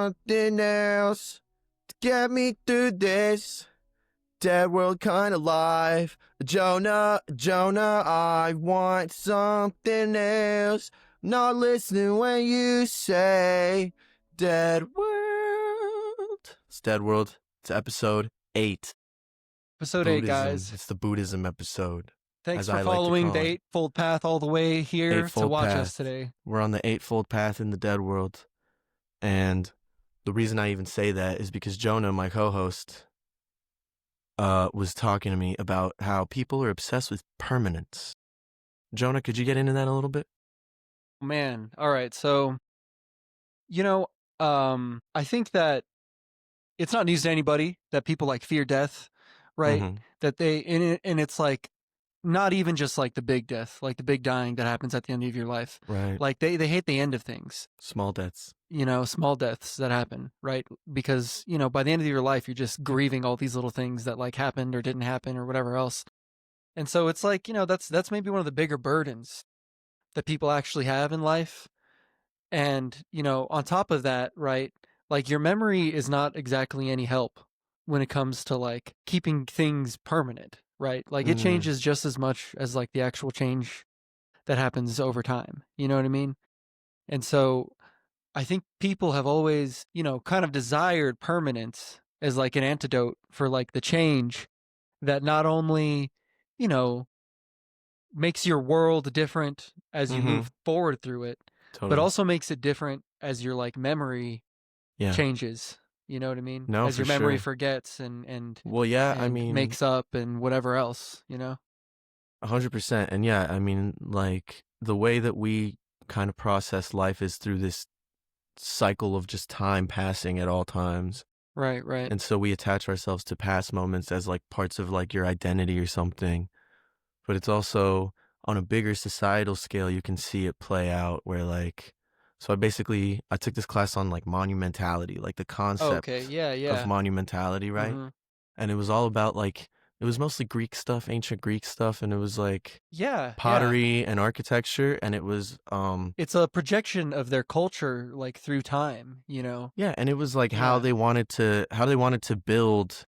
something else to get me through this dead world kind of life. Jonah, I want something else. Not listening when you say dead world. It's Dead World. It's episode 8. Episode Buddhism. 8, guys. It's the Buddhism episode. Thanks as for I like to following call the it. Eightfold Path all the way here to Eightfold watch Path. us today. We're on the Eightfold Path in the Dead World. And the reason I even say that is because Jonah, my co-host, was talking to me about how people are obsessed with permanence. Jonah, could you get into that a little bit? Man, all right. So, I think that it's not news to anybody that people like fear death, right? Mhm. That and it's like not even just like the big death, like the big dying that happens at the end of your life. Right. Like they hate the end of things. Small deaths. Small deaths that happen, right? Because, by the end of your life, you're just grieving all these little things that like happened or didn't happen or whatever else. And so it's like, that's maybe one of the bigger burdens that people actually have in life. And, on top of that, right, like your memory is not exactly any help when it comes to like keeping things permanent, right? Like it changes just as much as like the actual change that happens over time. You know what I mean? And so I think people have always, kind of desired permanence as like an antidote for like the change that not only, you know, makes your world different as you move forward through it, but also makes it different as your like memory changes. You know what I mean? No, as for your memory sure. forgets and Well, yeah, and I mean, makes up and whatever else, 100%. And yeah, I mean, like the way that we kind of process life is through this cycle of just time passing at all times. Right. And so we attach ourselves to past moments as like parts of like your identity or something. But it's also on a bigger societal scale, you can see it play out where like, so I took this class on like monumentality, like the concept Okay. Yeah. of monumentality, right? Mhm. And it was all about like, it was mostly Greek stuff, ancient Greek stuff. And it was like Yeah. pottery and architecture. And it was, It's a projection of their culture like through time, yeah. And it was like how Yeah. they wanted to build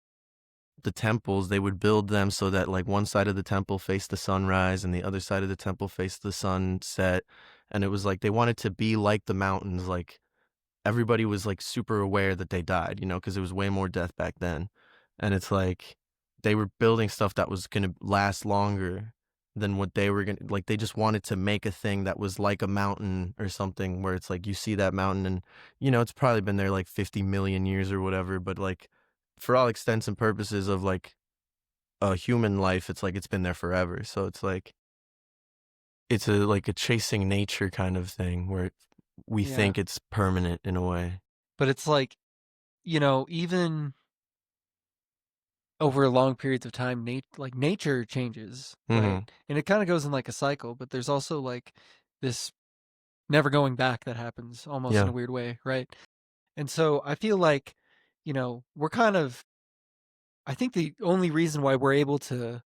the temples. They would build them so that like one side of the temple faced the sunrise and the other side of the temple faced the sunset. And it was like they wanted to be like the mountains. Like everybody was like super aware that they died, because it was way more death back then. And it's like they were building stuff that was going to last longer than what they were going to, like they just wanted to make a thing that was like a mountain or something where it's like you see that mountain and it's probably been there like 50 million years or whatever, but like for all extents and purposes of like a human life, it's like it's been there forever. So it's like it's like a chasing nature kind of thing where we Yeah. think it's permanent in a way. But it's like, even over long periods of time, nature changes, right? And it kind of goes in like a cycle, but there's also like this never going back that happens almost in a weird way, right? And so I feel like, we're kind of, I think the only reason why we're able to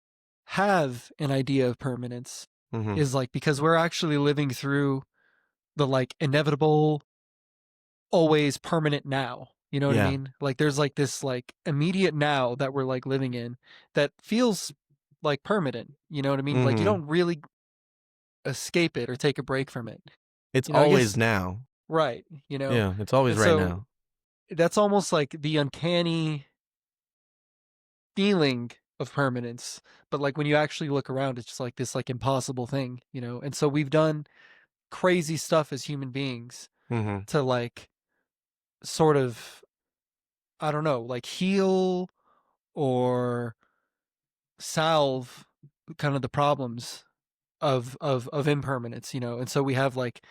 have an idea of permanence is like because we're actually living through the like inevitable, always permanent now. You know what I mean? Like there's like this like immediate now that we're like living in that feels like permanent. You know what I mean? Like you don't really escape it or take a break from it. It's I always guess, now. right. Yeah, it's always And right so now. that's almost like the uncanny feeling of permanence. But like when you actually look around, it's just like this like impossible thing, And so we've done crazy stuff as human beings to like sort of, I don't know, like heal or solve kind of the problems of impermanence, And so we have like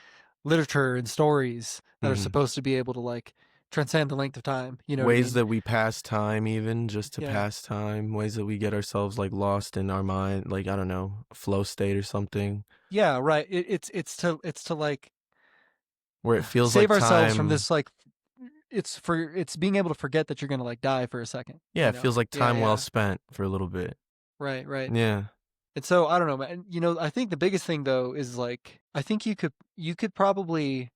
literature and stories that are supposed to be able to like transcend the length of time. You know what I Ways mean? that we pass time, even just to Yeah. pass time. Ways that we get ourselves like lost in our mind, like I don't know, a flow state or something, Yeah, right. It's to like where it feels save like ourselves from time. this like it's being able to forget that you're gonna like die for a second. Yeah, it feels like time well Yeah. spent for a little bit. Right. Yeah. And so I don't know, man. I think the biggest thing though is like I think you could probably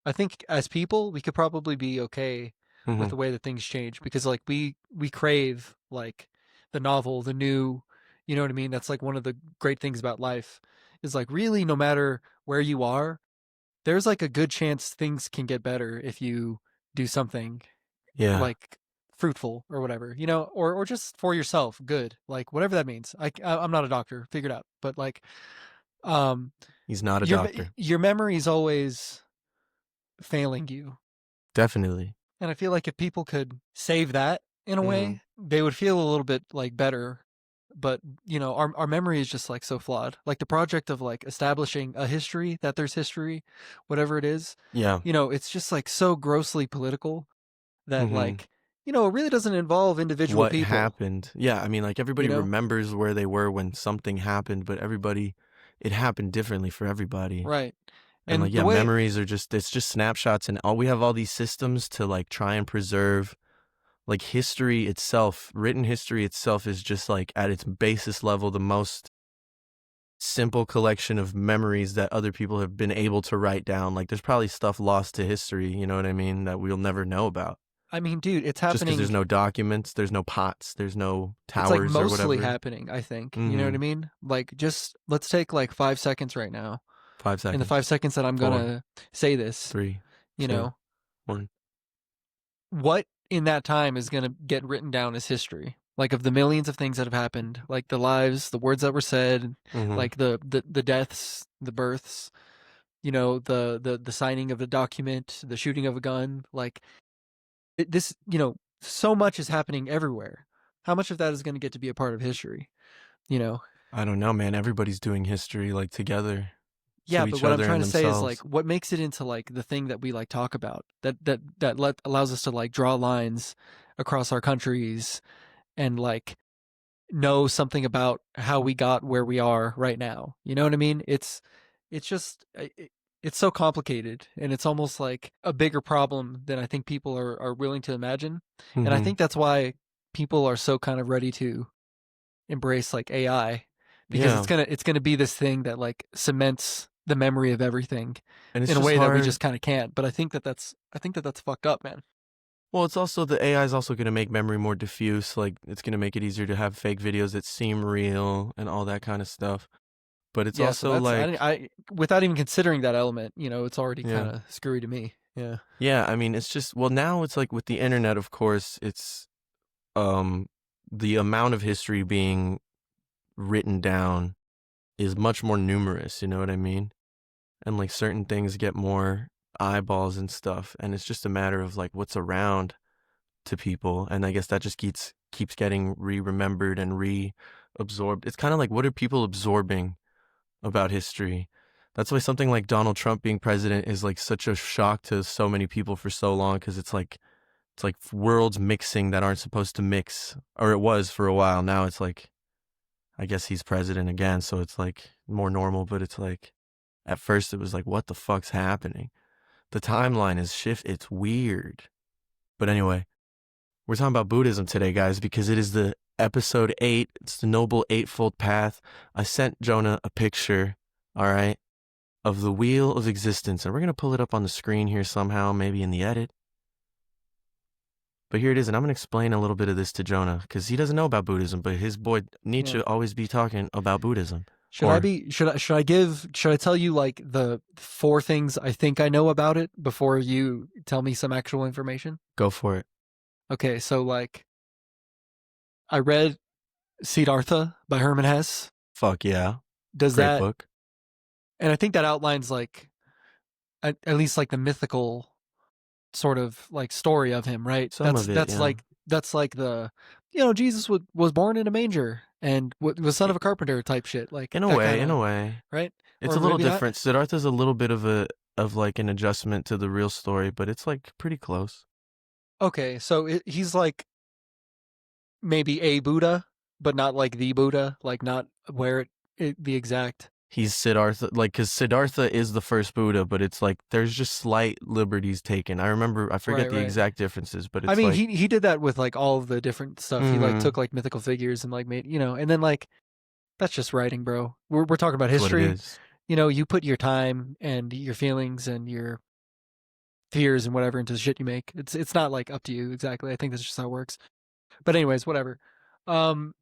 I think as people, we could probably be okay with Mhm. the way that things change because like we crave like the novel, the new, you know what I mean? That's like one of the great things about life is like really no matter where you are, there's like a good chance things can get better if you do something Yeah. like fruitful or whatever, you know, or just for yourself, good, like whatever that means. I'm not a doctor, figure it out, but like, um, He's not a your doctor. your memory's always failing you, Definitely. and I feel like if people could save that in a Mhm. way, they would feel a little bit like better. But you know, our memory is just like so flawed. Like the project of like establishing a history that there's history, whatever it is, Yeah. you know, it's just like so grossly political that Mhm. like you know it really doesn't involve individual What people. happened? Yeah, I mean, like, You everybody know, remembers where they were when something happened, but everybody it happened differently for everybody. right? And, like, And the yeah, way memories are just it's just snapshots, and all we have all these systems to, like, try and preserve, like, history itself, written history itself is just, like, at its basis level, the most simple collection of memories that other people have been able to write down. Like, there's probably stuff lost to history, you know what I mean, that we'll never know about. I mean, dude, Just because there's no documents, there's no pots, there's no it's like towers or mostly whatever. happening. I think you know what I Mhm. mean. Like, just let's take like 5 seconds right now. 5 In the five seconds. seconds that I'm 4, gonna say this, 3, you 2, know, 1. what in that time is gonna get written down as history? Like of the millions of things that have happened, like the lives, the words that were said, Mhm. like the deaths, the births, you know, the signing of a document, the shooting of a gun, like this, you know, so much is happening everywhere. How much of that is going to get to be a part of history? You know, I don't know, man. Everybody's doing history, like, together yeah. to But each what I'm other trying and to say is like, themselves. what makes it into like the thing that we like talk about that allows us to like draw lines across our countries and like know something about how we got where we are right now. You know what I mean? It's just it's so complicated and it's almost like a bigger problem than I think people are willing to imagine. And I Mhm. think that's why people are so kind of ready to embrace like AI because Yeah, it's gonna be this thing that like cements the memory of everything and it's in a just way that we hard. just kind of can't. But I think that that's fucked up, man. Well, it's also the AI is also gonna make memory more diffuse, like, it's gonna make it easier to have fake videos that seem real and all that kinda stuff. But it's Yeah, so also that's like I without even considering that element, you know, it's already kind yeah. of screwy to me. Yeah. Yeah, I mean, it's just well, now it's like with the internet, of course, it's, um, the amount of history being written down is much more numerous, you know what I mean? And, like, certain things get more eyeballs and stuff, and it's just a matter of, like, what's around to people, and I guess that just keeps getting re-remembered and re-absorbed. It's kinda like, what are people absorbing about history? That's why something like Donald Trump being president is, like, such a shock to so many people for so long, because it's like worlds mixing that aren't supposed to mix, or it was for a while. Now it's like, I guess he's president again, so it's, like, more normal, but it's like, at first it was like, "What the fuck's happening?" The timeline is it's weird. But anyway, we're talking about Buddhism today, guys, because it is the episode 8. It's the Noble Eightfold Path. I sent Jonah a picture, all right, of the Wheel of Existence, and we're going to pull it up on the screen here somehow, maybe in the edit. But here it is, and I'm going to explain a little bit of this to Jonah because he doesn't know about Buddhism, but his boy Yeah. Nietzsche always be talking about Buddhism. Should I Or be should I tell you like the four things I think I know about it before you tell me some actual information? go for it. Okay, so like I read Siddhartha by Herman Hesse. Fuck yeah. Does Great that book. and I think that outlines like at least like the mythical sort of like story of him, right? Some of it, yeah. That's like the you know Jesus was born in a manger and was son of a carpenter type shit, like that kind In of a way. right, It's or a little maybe not. different. Siddhartha's a little bit of like an adjustment to the real story, but it's like pretty close. Okay, so he's like maybe a Buddha, but not like the Buddha, like not where the exact. He's Siddhartha, like, because Siddhartha is the first Buddha, but it's like there's just slight liberties taken. I forget Right, the right. exact differences, but I it's mean, like, he did that with like all of the different stuff. He like mm-hmm, took like mythical figures and like made you know, and then like that's just writing, bro. We're talking about that's what it history. is. You know, you put your time and your feelings and your fears and whatever into the shit you make. It's not like up to you exactly. I think that's just how it works. But anyways, whatever. Um,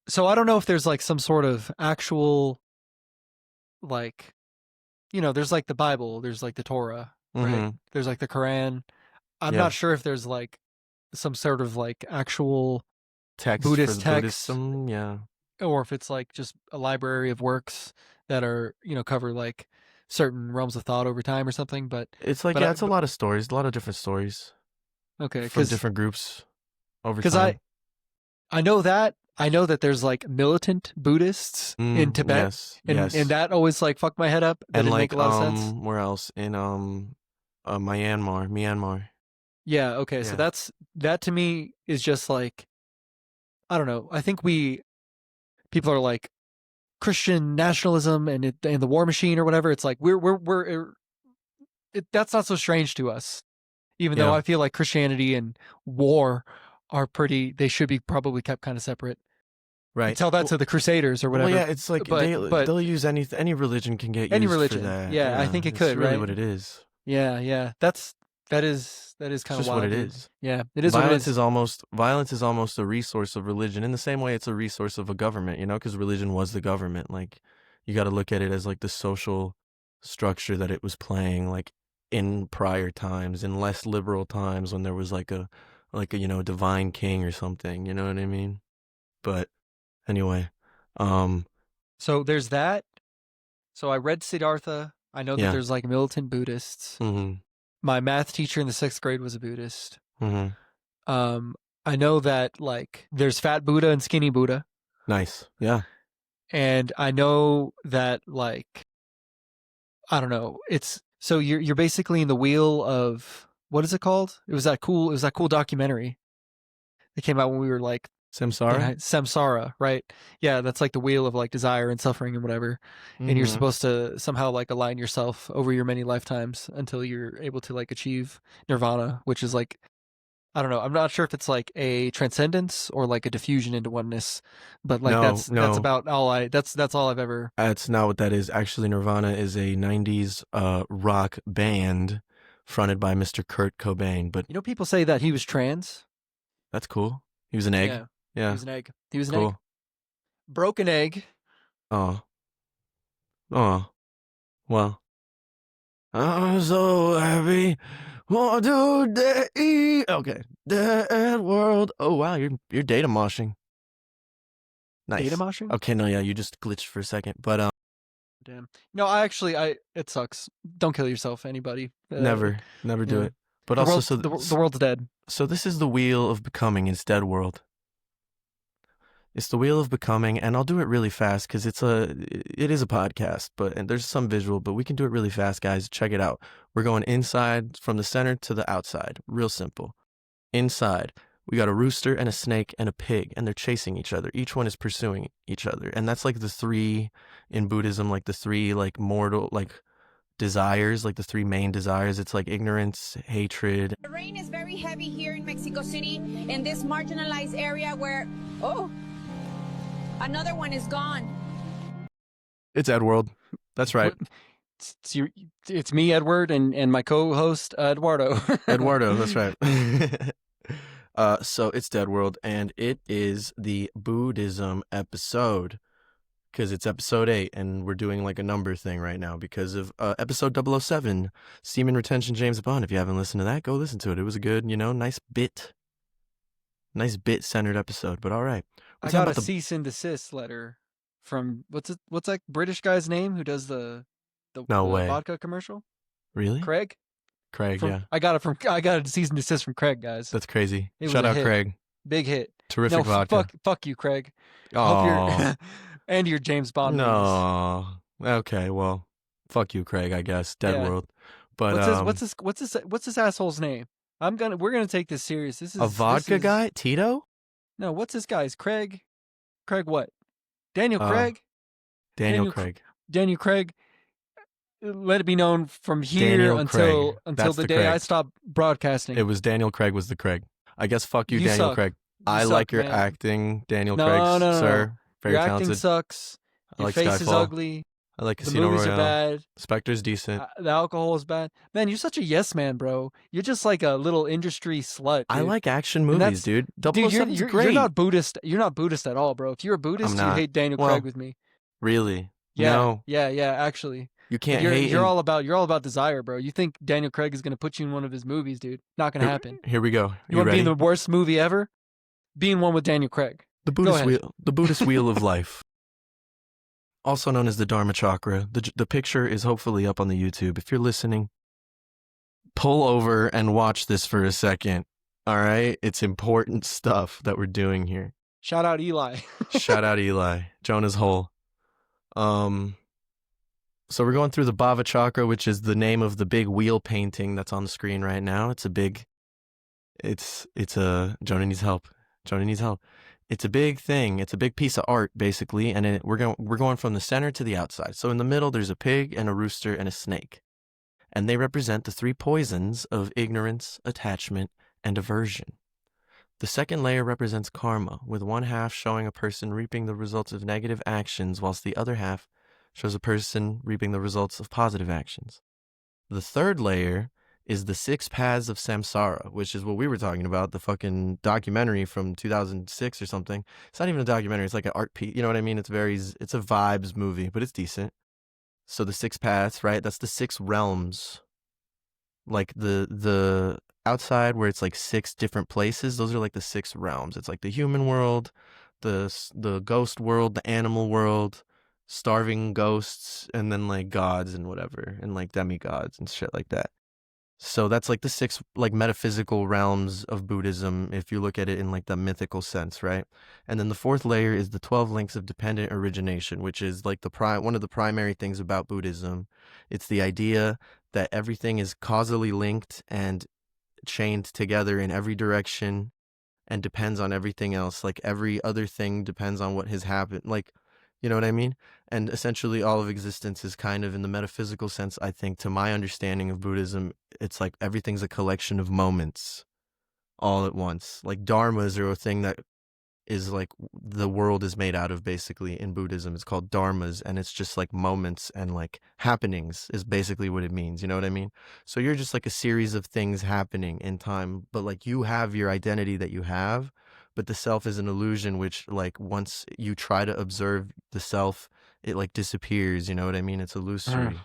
so I don't know if there's like some sort of actual like there's like the Bible, there's like the Torah, right? Mhm. There's like the Quran. I'm Yeah. not sure if there's like some sort of like actual Text for Buddhist the text, Buddhism, yeah. or if it's like just a library of works that are cover like certain realms of thought over time or something. But It's like, but yeah, I it's a but, lot of stories, a lot of different stories okay, from because different groups over because I time. I know that there's like militant Buddhists in Tibet, Yes, and yes. that always like fucked my head up. That And didn't make a lot of sense. where else? In Myanmar. Yeah, okay, so Yeah. that to me is just like I don't know. I think people are like Christian nationalism and the war machine or whatever. It's like that's not so strange to us. Even though Yeah. I feel like Christianity and war are pretty, they should be probably kept kind of separate. You Right. tell that to the Crusaders or Well, whatever, yeah, it's like but they'll use any religion can get any used for religion, that. yeah, I Yeah, think it it's could, really right? what it is. Yeah, that is It's kind of just what wild, it dude. is. Yeah, it is what it is. Violence is almost a resource of religion in the same way it's a resource of a government, because religion was the government. Like you got to look at it as like the social structure that it was playing like in prior times, in less liberal times when there was like a divine king or something, you know what I mean? But anyway, um So there's that. So I read Siddhartha. I know that yeah. there's like militant Buddhists. Mhm. My math teacher in the 6th grade was a Buddhist. Mhm. Um, I know that like there's fat Buddha and skinny Buddha, Nice. Yeah. and I know that like I don't know. It's so you're basically in the wheel of what is it called? It was that cool documentary that came out when we were like Samsara? Samsara, right? Yeah, that's like the wheel of like desire and suffering and whatever. And you're Mhm. supposed to somehow like align yourself over your many lifetimes until you're able to like achieve nirvana, which is like I don't know. I'm not sure if it's like a transcendence or like a diffusion into oneness, but like No, that's no. about all that's all I've ever. That's not what that is. Actually, Nirvana is a 90s rock band fronted by Mr. Kurt Cobain, but People say that he was trans. that's cool. He was an egg. Yeah, he Yeah, was an egg. He was an egg. cool. Broken egg. Oh, oh. Well, I'm so happy for today. Okay. Dead world. Oh wow, you're data moshing. Data Nice. moshing. Okay, no, yeah, you just glitched for a second, but Damn. No, I it sucks. Don't kill yourself, anybody. never do Yeah. it. But also, so The world's dead. so this is the wheel of becoming in Dead World. It's the wheel of becoming, and I'll do it really fast because it is a podcast, and there's some visual, but we can do it really fast, guys. Check it out. We're going inside from the center to the outside. Real simple. Inside, we got a rooster and a snake and a pig, and they're chasing each other. Each one is pursuing each other, and that's like the three in Buddhism, like the three like mortal like desires, like the three main desires. It's like ignorance, hatred. The rain is very heavy here in Mexico City, in this marginalized area where, oh, another one is gone. It's Edworld. That's right. It's me, Edward, and my co-host Eduardo. Eduardo, that's right. So it's Dead World, and it is the Buddhism episode because it's episode 8, and we're doing like a number thing right now because of episode 007, Semen Retention James Bond. If you haven't listened to that, go listen to it. It was a good, nice bit centered episode. But all right, we're I talking got about a cease and desist letter from what's that British guy's name who does No the way, vodka commercial? really, Craig. Craig. Yeah, I got a cease and desist from Craig, guys. that's crazy. It was Shout a out hit, Craig. big hit. Terrific vodka. Fuck you, Craig. I hope Oh you're and your James Bond movies. no. Okay, well, fuck you, Craig. I guess Dead Yeah. World. But What's this asshole's name? We're gonna take this serious. a vodka guy, Tito. No, what's this guy's Craig? Craig what? Daniel Uh, Craig? Daniel Daniel Craig. Daniel Craig. Let it be known from here Daniel until Craig. That's the the day Craig. I stop broadcasting. It was Daniel Craig was the Craig. I guess fuck you, You Daniel suck. Craig. You I suck, like your man. acting, Daniel No, Craig, no, no, sir. no. Very Your talented. acting sucks. I Your like face is Skyfall. ugly. I like The Casino movies are Royale. bad. Spectre's decent. The alcohol is bad. Man, you're such a yes man, bro. You're just like a little industry slut, I dude. like action And movies, that's, dude. dude, 007's you're great. not Buddhist. You're not Buddhist at all, bro. If you're a I'm Buddhist, you'd not. hate Daniel Well, Craig with me. really? Yeah, No. yeah, actually. You But can't you're hate you're all about desire, bro. You think Daniel Craig is gonna put you in one of his movies, dude? Not gonna happen. Here we go. You You want to be in ready? the worst movie ever? Be in one with Daniel Craig. The Go Buddhist ahead. wheel. The Buddhist wheel of life. Also known as the Dharma Chakra. The picture is hopefully up on the YouTube. If you're listening, pull over and watch this for a second. All right? It's important stuff that we're doing here. Shout out Eli. Shout out Eli. Jonah's hole. So we're going through the Bhava Chakra, which is the name of the big wheel painting that's on the screen right now. It's a Jonah needs help. Jonah needs help. It's a big thing. It's a big piece of art, basically, and we're going from the center to the outside. So in the middle, there's a pig and a rooster and a snake, and they represent the three poisons of ignorance, attachment, and aversion. The second layer represents karma, with one half showing a person reaping the results of negative actions, whilst the other half shows a person reaping the results of positive actions. The third layer is the 6 paths of Samsara, which is what we were talking about, the fucking documentary from 2006 or something. It's not even a documentary. It's like an art piece. You know what I mean? It's a vibes movie, but it's decent. So the 6 paths, right? That's the 6 realms. Like the outside where it's like 6 different places. Those are like the 6 realms. It's like the human world, the ghost world, the animal world, starving ghosts, and then like gods and whatever, and like demigods and shit like that. So that's like the 6 like metaphysical realms of Buddhism if you look at it in like the mythical sense, right? And then the 4th layer is the 12 links of dependent origination, which is like one of the primary things about Buddhism. It's the idea that everything is causally linked and chained together in every direction and depends on everything else. Like every other thing depends on what has happened. Like, you know what I mean? And essentially all of existence is kind of in the metaphysical sense, I think, to my understanding of Buddhism, it's like everything's a collection of moments all at once. Like dharmas are a thing that is like the world is made out of basically in Buddhism. It's called dharmas, and it's just like moments and like happenings is basically what it means. You know what I mean? So you're just like a series of things happening in time, but like you have your identity that you have, but the self is an illusion, which like once you try to observe the self, it like disappears. You know what I mean? It's illusory.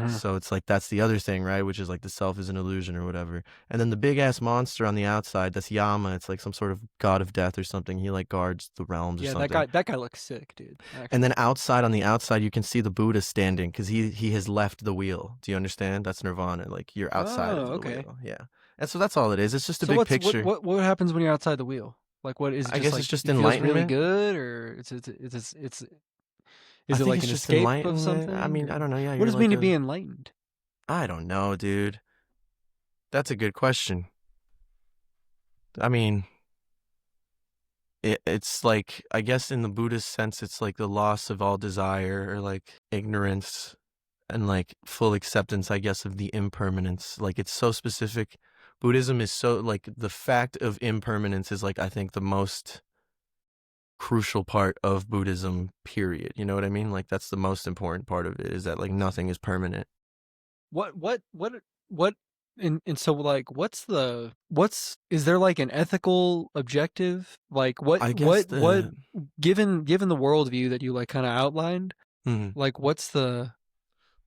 So it's like that's the other thing, right? Which is like the self is an illusion or whatever. And then the big ass monster on the outside, that's Yama. It's like some sort of god of death or something. He like guards the realms or Yeah, something. that guy looks sick, dude. Actually. And then outside on the outside, you can see the Buddha standing because he has left the wheel. Do you understand? That's Nirvana. Like you're outside of the wheel. Yeah. And so that's all it is. It's just a big picture. What happens when you're outside the wheel? Like what is it? I Just guess like, it's just it feels enlightenment. really good, or it's is it like an escape of something? I mean, I don't know. Yeah. What does it mean to be enlightened? I don't know, dude. That's a good question. I mean, it's like, I guess in the Buddhist sense, it's like the loss of all desire or like ignorance and like full acceptance, I guess, of the impermanence. Like it's so specific. Buddhism is so like the fact of impermanence is like, I think the most crucial part of Buddhism, period. You know what I mean? Like that's the most important part of it is that like nothing is permanent. What and so like what's is there like an ethical objective? Like what given the worldview that you like kind of outlined, like what's the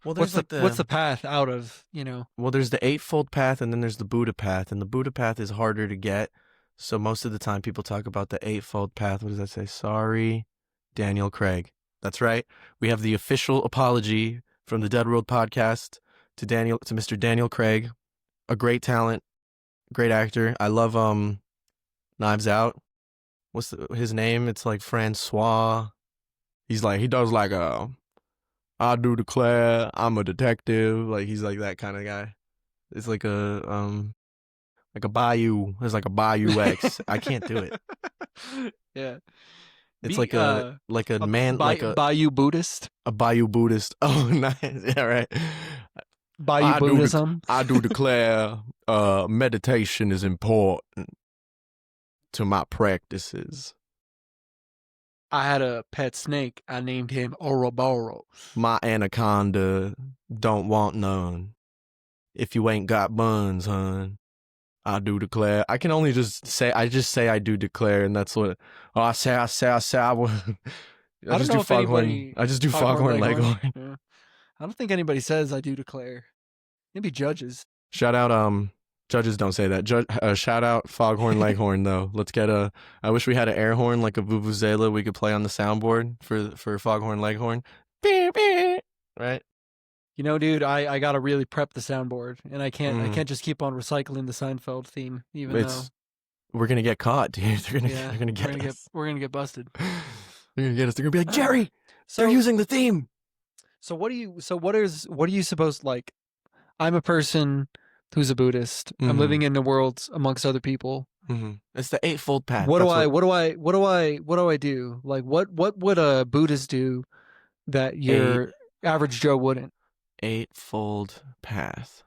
what's the path out of, you know? Well, there's the eightfold path and then there's the Buddha path, and the Buddha path is harder to get. So most of the time people talk about the eightfold path. What does that say? Sorry, Daniel Craig. That's right. We have the official apology from the Dead World podcast to Mr. Daniel Craig, a great talent, great actor. I love Knives Out. What's his name? It's like Francois. He does like I do declare I'm a detective. Like he's like that kind of guy. It's like a Bayou. It's like a Bayou X. I can't do it. Yeah. It's like a man like a Bayou Buddhist. A Bayou Buddhist. Oh, nice. Yeah, right. Bayou Buddhism. I do declare meditation is important to my practices. I had a pet snake. I named him Ouroboros. My anaconda don't want none. If you ain't got buns, hun, I do declare. I can only just say I do declare, and that's what. Oh, I say. I will. I I don't just do know if foghorn. anybody I just do Foghorn foghorn Leghorn. leghorn. Yeah. I don't think anybody says I do declare. Maybe judges. Shout out, judges don't say that. Shout out foghorn leghorn though. Let's get a. I wish we had an air horn like a vuvuzela we could play on the soundboard for foghorn leghorn. Right. You know, dude, I gotta really prep the soundboard, and I can't Mhm. just keep on recycling the Seinfeld theme, even It's we're gonna get caught, dude. though yeah, they're gonna get us. we're gonna get busted. They're gonna get us. They're gonna be like, Jerry, So they're using the theme. what are you supposed like? I'm a person who's a Buddhist. I'm Mhm. living in the world amongst other people. It's the eightfold path. What do That's I do? Like what would a Buddhist do that your average Joe wouldn't? eightfold path.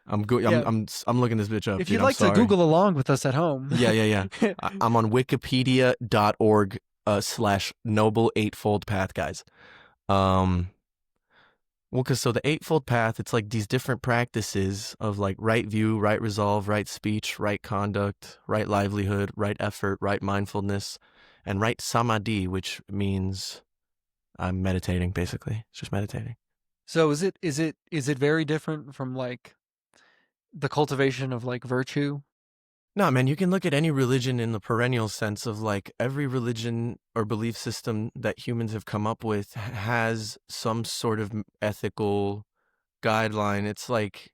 I'm good. Yeah. I'm looking this bitch up. If dude, you'd I'm like to sorry. Google along with us at home. Yeah. I'm on wikipedia.org / noble eightfold path, guys. Well, because so the eightfold path, it's like these different practices of like right view, right resolve, right speech, right conduct, right livelihood, right effort, right mindfulness, and right samadhi, which means I'm meditating. Basically, it's just meditating. So is it very different from like the cultivation of like virtue? No, man, you can look at any religion in the perennial sense of like every religion or belief system that humans have come up with has some sort of ethical guideline. It's like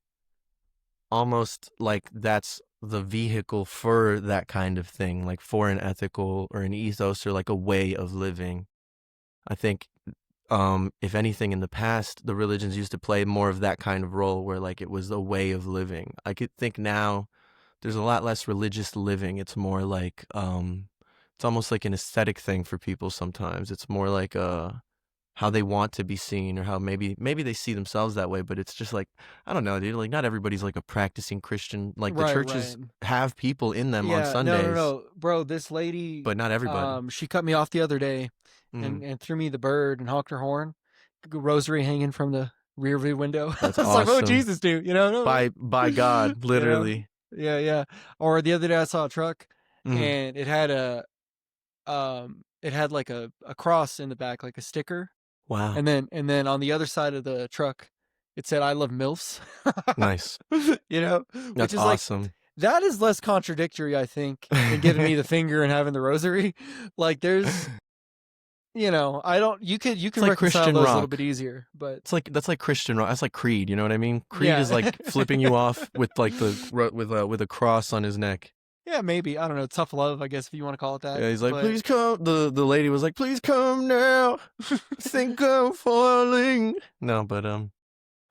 almost like that's the vehicle for that kind of thing, like for an ethical or an ethos or like a way of living. I think if anything in the past, the religions used to play more of that kind of role where like it was a way of living. I could think now there's a lot less religious living. It's more like it's almost like an aesthetic thing for people sometimes. It's more like how they want to be seen or how maybe they see themselves that way, but it's just like I don't know, dude. Like not everybody's like a practicing Christian. Like the churches have people in them on Sundays. No. Bro, this lady But not everybody. she cut me off the other day Mhm. and threw me the bird and honked her horn. Rosary hanging from the rear view window. That's It's like, oh awesome. Jesus, dude, you know? By God, literally. Yeah. Or the other day I saw a truck Mhm. and it had like a cross in the back, like a sticker. Wow. And then on the other side of the truck, it said, "I love MILFs." Nice. You know, That's which is awesome. like that is less contradictory, I think, than giving me the finger and having the rosary. Like there's, you know, I don't. You can like reconcile Christian those a rock. little bit easier, but It's like that's like Christian rock. That's like Creed. You know what I mean? Creed Yeah. is like flipping you off with like with a cross on his neck. yeah, maybe I don't know. Tough love, I guess, if you want to call it that. Yeah, he's like, but, please come. The lady was like, please come now. Think I'm falling. No, but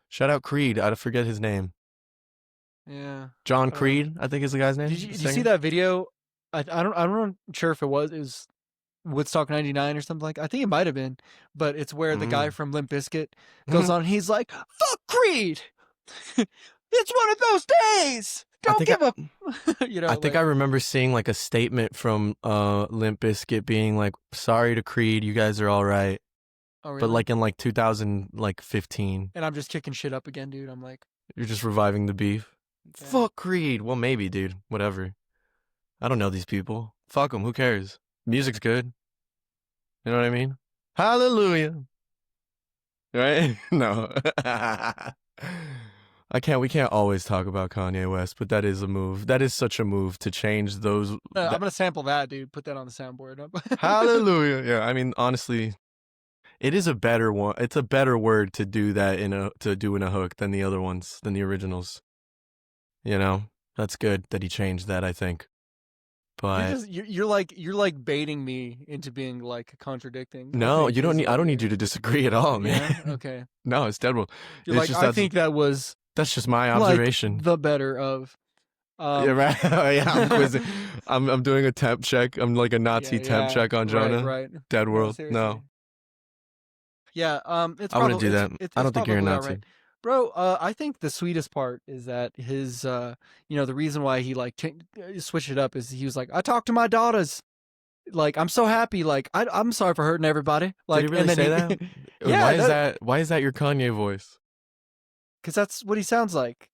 shout out Creed. I forget his name. Yeah, John Creed, I think is the guy's name. did you Singer? see that video? I'm not sure if it was Woodstock '99 or something like. I think it might have been, but it's where the guy from Limp Bizkit goes on. He's like, "Fuck Creed! It's one of those days. Don't give up." You know, I think I remember seeing like a statement from Limp Bizkit being like, "Sorry to Creed, you guys are all right." Oh, really? But like in like 2015, and I'm just kicking shit up again, dude. I'm like, you're just reviving the beef. okay. Fuck Creed. Well, maybe, dude. Whatever. I don't know these people. Fuck them. Who cares? Music's good. You know what I mean? Hallelujah. Right? No. We can't always talk about Kanye West, but that is a move. That is such a move to change those. I'm gonna sample that, dude. Put that on the soundboard. Hallelujah. Yeah, I mean, honestly, it is a better one. It's a better word to do that in a hook than the other ones, than the originals. You know, that's good that he changed that, I think. But you're like baiting me into being like contradicting. no, you don't need. I don't need you to disagree at all, man. Yeah? Okay. No, it's terrible. You're like, I think that was that's just my observation. Like the better of. Yeah, right. Yeah, I'm quizzing. I'm doing a temp check. I'm like a Nazi temp check on Jonah. Right. Dead world. seriously. No. Yeah. It's. I wouldn't do that. It's I don't think you're a probably Nazi. alright. Bro, I think the sweetest part is that his, the reason why he like switched it up is he was like, I talk to my daughters. like, I'm so happy. Like, I'm sorry for hurting everybody. Did he Like, really and then say that? And yeah, why is that your Kanye voice? because that's what he sounds like.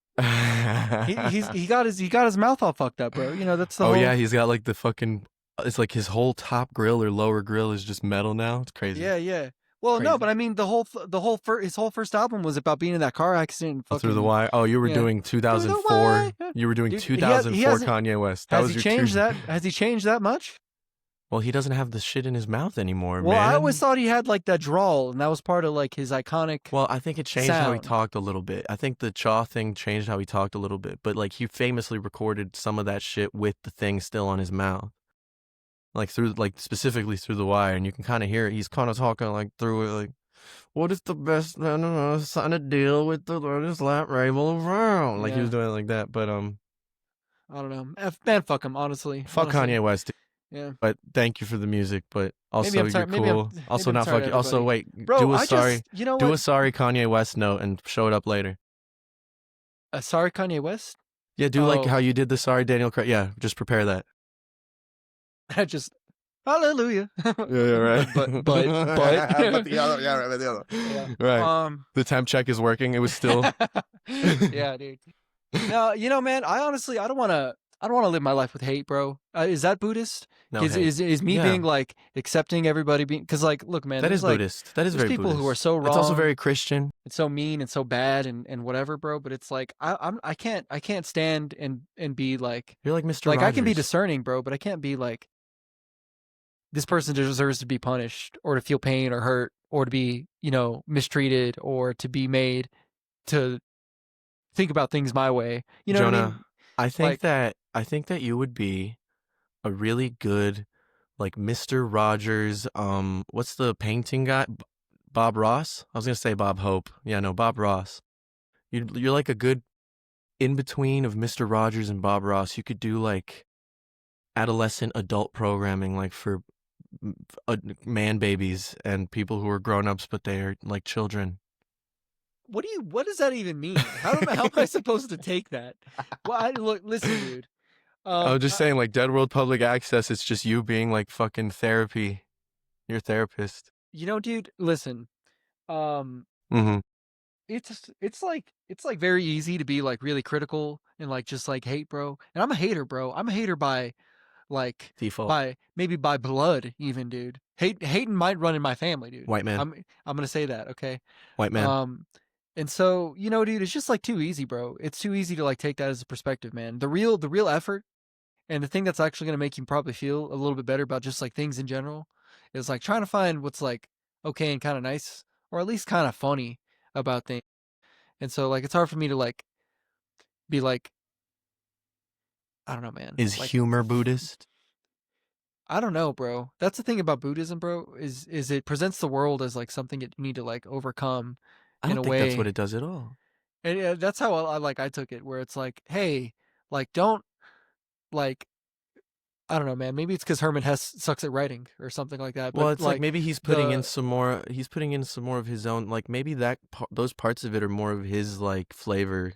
He got his mouth all fucked up, bro. You know, that's the Oh whole. yeah, he's got like the fucking. It's like his whole top grill or lower grill is just metal now. It's crazy. Yeah, yeah. Well, no, Crazy. but I mean, his whole first album was about being in that car accident. And fucking, Through the Wire. Oh, you were yeah. doing Through the 2004. wire. You were doing Dude, 2004 hasn't- Kanye West. That Has was he your changed true. that? Has he changed that much? Well, he doesn't have the shit in his mouth anymore, Well, man. I always thought he had like that drawl, and that was part of like his iconic. Well, I think it changed how he sound. talked a little bit. I think the Chaw thing changed how he talked a little bit. But like he famously recorded some of that shit with the thing still on his mouth. Like specifically through the wire, and you can kind of hear it. He's kind of talking like through it, like, "What is the best? I don't know, sign a deal with the largest lap rival around." Like he was Yeah. doing it like that. But I don't know. Man, fuck him. Honestly. fuck Kanye West. Yeah. But thank you for the music. But also I'm you're sorry- maybe cool. I'm- Also maybe I'm not sorry fuck to you. Also everybody. wait, Bro, do a I sorry, just, you know do what? a sorry Kanye West note and show it up later. Sorry, Kanye West. Yeah, do like Oh. how you did the sorry Daniel Craig. Yeah, just prepare that. I just hallelujah. Yeah, right. But but the other, yeah, right, the other. Yeah. Right. The temp check is working. It was still. Yeah, dude. No, you know, man. I honestly, I don't want to live my life with hate, bro. Is that Buddhist? No is, hate. is me Yeah. being like accepting everybody being because like, look, man, That there's is like, Buddhist. That is there's very people Buddhist. who are so wrong. It's also very Christian. It's so mean and so bad and whatever, bro. But it's like I can't stand and be like You're like Mr. like Rogers. I can be discerning, bro, but I can't be like this person deserves to be punished or to feel pain or hurt or to be, you know, mistreated or to be made to think about things my way. You know Jonah, what I mean? I think that you would be a really good like Mr. Rogers. What's the painting guy? Bob Ross? I was gonna say Bob Hope. Yeah, no, Bob Ross. You're like a good in between of Mr. Rogers and Bob Ross. You could do like adolescent adult programming, like for man babies and people who are grown ups, but they are like children. What does that even mean? How am I supposed to take that? Well, look, listen, dude. I was just saying, like Dead World Public Access. It's just you being like fucking therapy. You're a therapist. You know, dude, listen. Mm-hmm. It's like very easy to be like really critical and like just like hate, bro. And I'm a hater, bro. I'm a hater by like Default. maybe by blood even, dude. Hating might run in my family, dude. White man. I'm gonna say that, okay? White man. And so, you know, dude, it's just like too easy, bro. It's too easy to like take that as a perspective, man. The real effort and the thing that's actually gonna make you probably feel a little bit better about just like things in general is like trying to find what's like okay and kind of nice or at least kind of funny about things. And so like it's hard for me to like be like I don't know, man. Is like, humor Buddhist? I don't know, bro. That's the thing about Buddhism, bro, is it presents the world as like something that you need to like overcome I in don't a think way. that's what it does at all. And that's how I took it, where it's like, hey, like don't like I don't know, man. Maybe it's because Herman Hesse sucks at writing or something like that. But Well, it's like maybe he's putting in the- some more. He's putting in some more of his own. Like maybe those parts of it are more of his like flavor.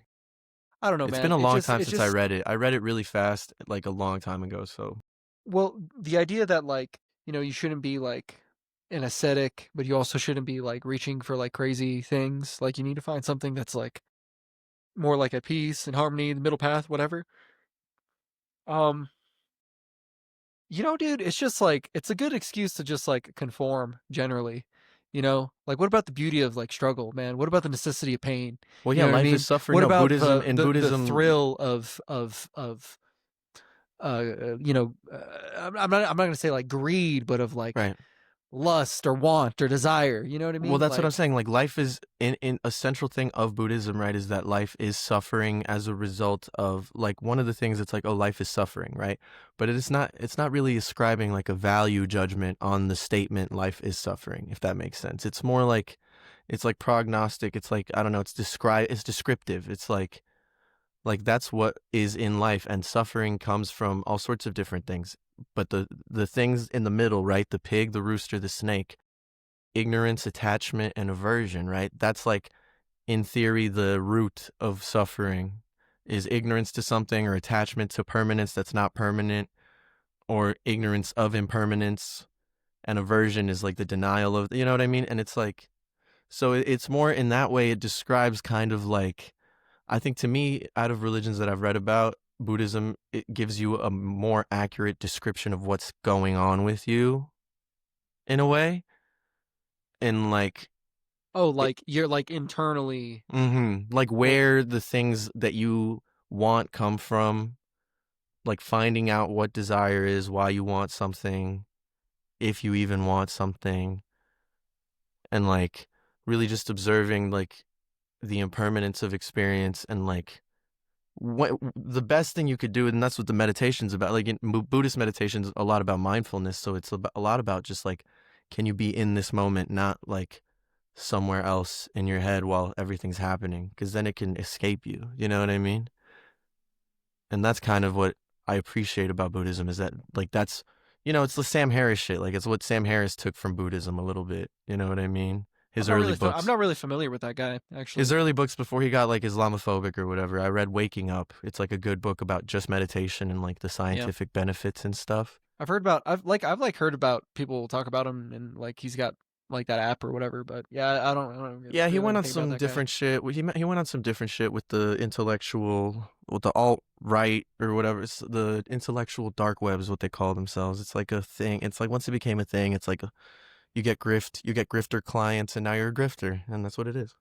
I don't know, It's man. been a It's long just- time it's since I just- read it. I read it really fast, like a long time ago. So Well, the idea that like you know you shouldn't be like an ascetic, but you also shouldn't be like reaching for like crazy things. Like you need to find something that's like more like at peace and harmony, the middle path, whatever. You know, dude, it's just like it's a good excuse to just like conform generally. You know, like what about the beauty of like struggle, man? What about the necessity of pain? well, You yeah, know what I life mean? is suffering. What No, about Buddhism the thrill of you know, I'm not gonna say like greed, but of like right. lust or want or desire. You know what I mean? Well, that's what I'm Like, saying. Like life is in a central thing of Buddhism, right? Is that life is suffering as a result of like one of the things. It's like, oh, life is suffering, right? But it's not. It's not really ascribing like a value judgment on the statement "life is suffering," if that makes sense. It's more like, it's like prognostic. It's like I don't know. It's descriptive. It's like that's what is in life, and suffering comes from all sorts of different things. But the things in the middle, right? The pig, the rooster, the snake. Ignorance, attachment, and aversion, right? That's like, in theory, the root of suffering is ignorance to something or attachment to permanence that's not permanent, or ignorance of impermanence, and aversion is like the denial of, you know what I mean? And it's like, so it's more in that way. It describes kind of like, I think to me, out of religions that I've read about, Buddhism, it gives you a more accurate description of what's going on with you in a way. And like, Oh, it, like you're like internally. like Well, where the things that you want come from, like finding out what desire is, why you want something, if you even want something, and like really just observing like the impermanence of experience, and like what the best thing you could do, and that's what the meditation's about. Like in Buddhist meditation's a lot about mindfulness, so it's a lot about just like, can you be in this moment, not like somewhere else in your head while everything's happening, because then it can escape you, you know what I mean? And that's kind of what I appreciate about Buddhism, is that like that's, it's the Sam Harris shit. Like it's what Sam Harris took from Buddhism a little bit, you know what I mean? His early I'm books. not really familiar with that guy His actually. early books before he got like Islamophobic or whatever. I read Waking Up. It's like a good book about just meditation and like the Yeah. scientific benefits and stuff. I've heard about people talk about him, and like he's got like that app or whatever. But yeah, I don't Yeah, he really know went on anything about some that guy. different shit. He went on some different shit with the intellectual, with the alt right or whatever. It's the intellectual dark web is what they call themselves. It's like a thing. It's like once it became a thing, it's like you get grifter clients, and now you're a grifter, and that's what it is.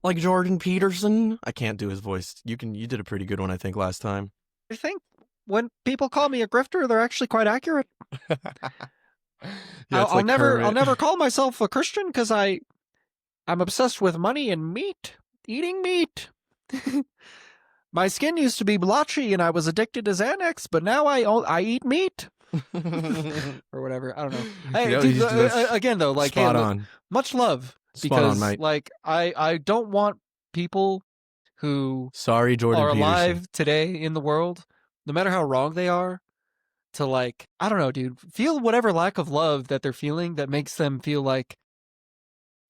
Like Jordan Peterson. I can't do his voice. You did a pretty good one, I think, last time. I think when people call me a grifter, they're actually quite accurate. Yeah, it's like I'll Kermit. never call myself a Christian because I'm obsessed with money and meat, eating meat. My skin used to be blotchy and I was addicted to Xanax, but now I eat meat or whatever. I don't know. Hey, Yeah, dude, that's again though, like, hey, spot look, on. much love, Spot on, because mate. like I don't want people who Sorry, Jordan are Peterson. alive today in the world, no matter how wrong they are, to like, I don't know, dude, feel whatever lack of love that they're feeling that makes them feel like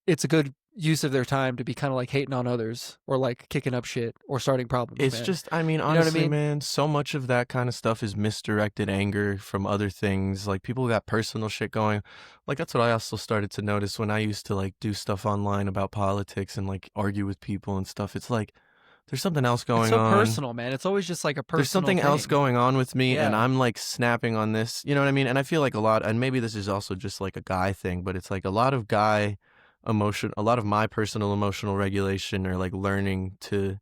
it's a good use of their time to be kind of like hating on others or like kicking up shit or starting problems, It's man. just, I mean, You know what I honestly, mean? man, so much of that kind of stuff is misdirected anger from other things. Like people got personal shit going. Like that's what I also started to notice when I used to like do stuff online about politics and like argue with people and stuff. It's like there's something else It's going so on. personal, man. It's always just like a There's personal something else thing. going on with me, and Yeah. I'm like snapping on this, you know what I mean? And I feel like a lot, and maybe this is also just like a guy thing, but it's like a lot of guy emotion, a lot of my personal emotional regulation, or like learning to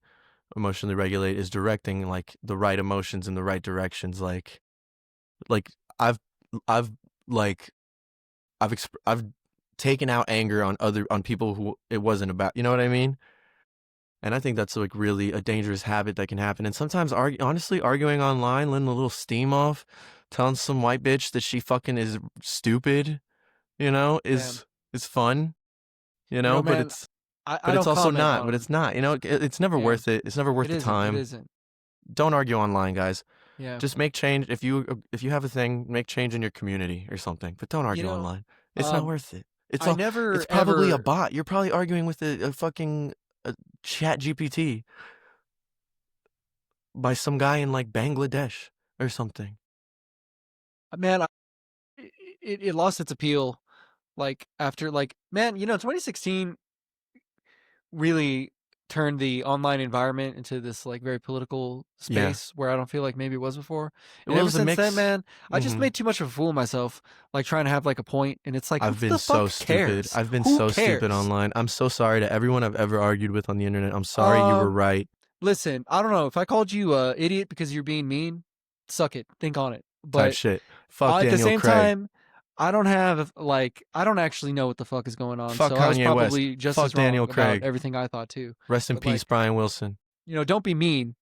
emotionally regulate, is directing like the right emotions in the right directions. Like I've, I've like, I've taken out anger on people who it wasn't about, you know what I mean? And I think that's like really a dangerous habit that can happen. And sometimes, honestly, arguing online, letting a little steam off, telling some white bitch that she fucking is stupid, Yeah. is fun, but Man, I it's don't also comment not. But on. it's not. It's never Yeah. worth it. It's never worth It the isn't. It time. isn't. Don't argue online, guys. Yeah. Just make change if you have a thing, make change in your community or something. But don't You argue know, online. It's not um, worth it. It's I all. never It's probably a ever, bot. You're probably arguing with a fucking chat GPT by some guy in like Bangladesh or something. man, it lost its appeal. Like after like, man, 2016 really turned the online environment into this like very political Yeah. space where I don't feel like maybe it was before. It And ever was a since then, mix. man, I just Hmm. made too much of a fool of myself, like trying to have like a point, and it's like, who I've been the so fuck stupid. cares? I've been Who so stupid cares? online. I'm so sorry to everyone I've ever argued with on the internet. I'm sorry, you were right. Listen, I don't know if I called you a idiot because you're being mean, suck it, think on it. Type But shit. Fuck at the Daniel same Craig. time, I don't have like, I don't actually know what the fuck is going on. Fuck So I was Kanye West. probably just Fuck as Daniel wrong about Craig. everything I thought too. Rest in But peace, like, Brian Wilson. don't be mean.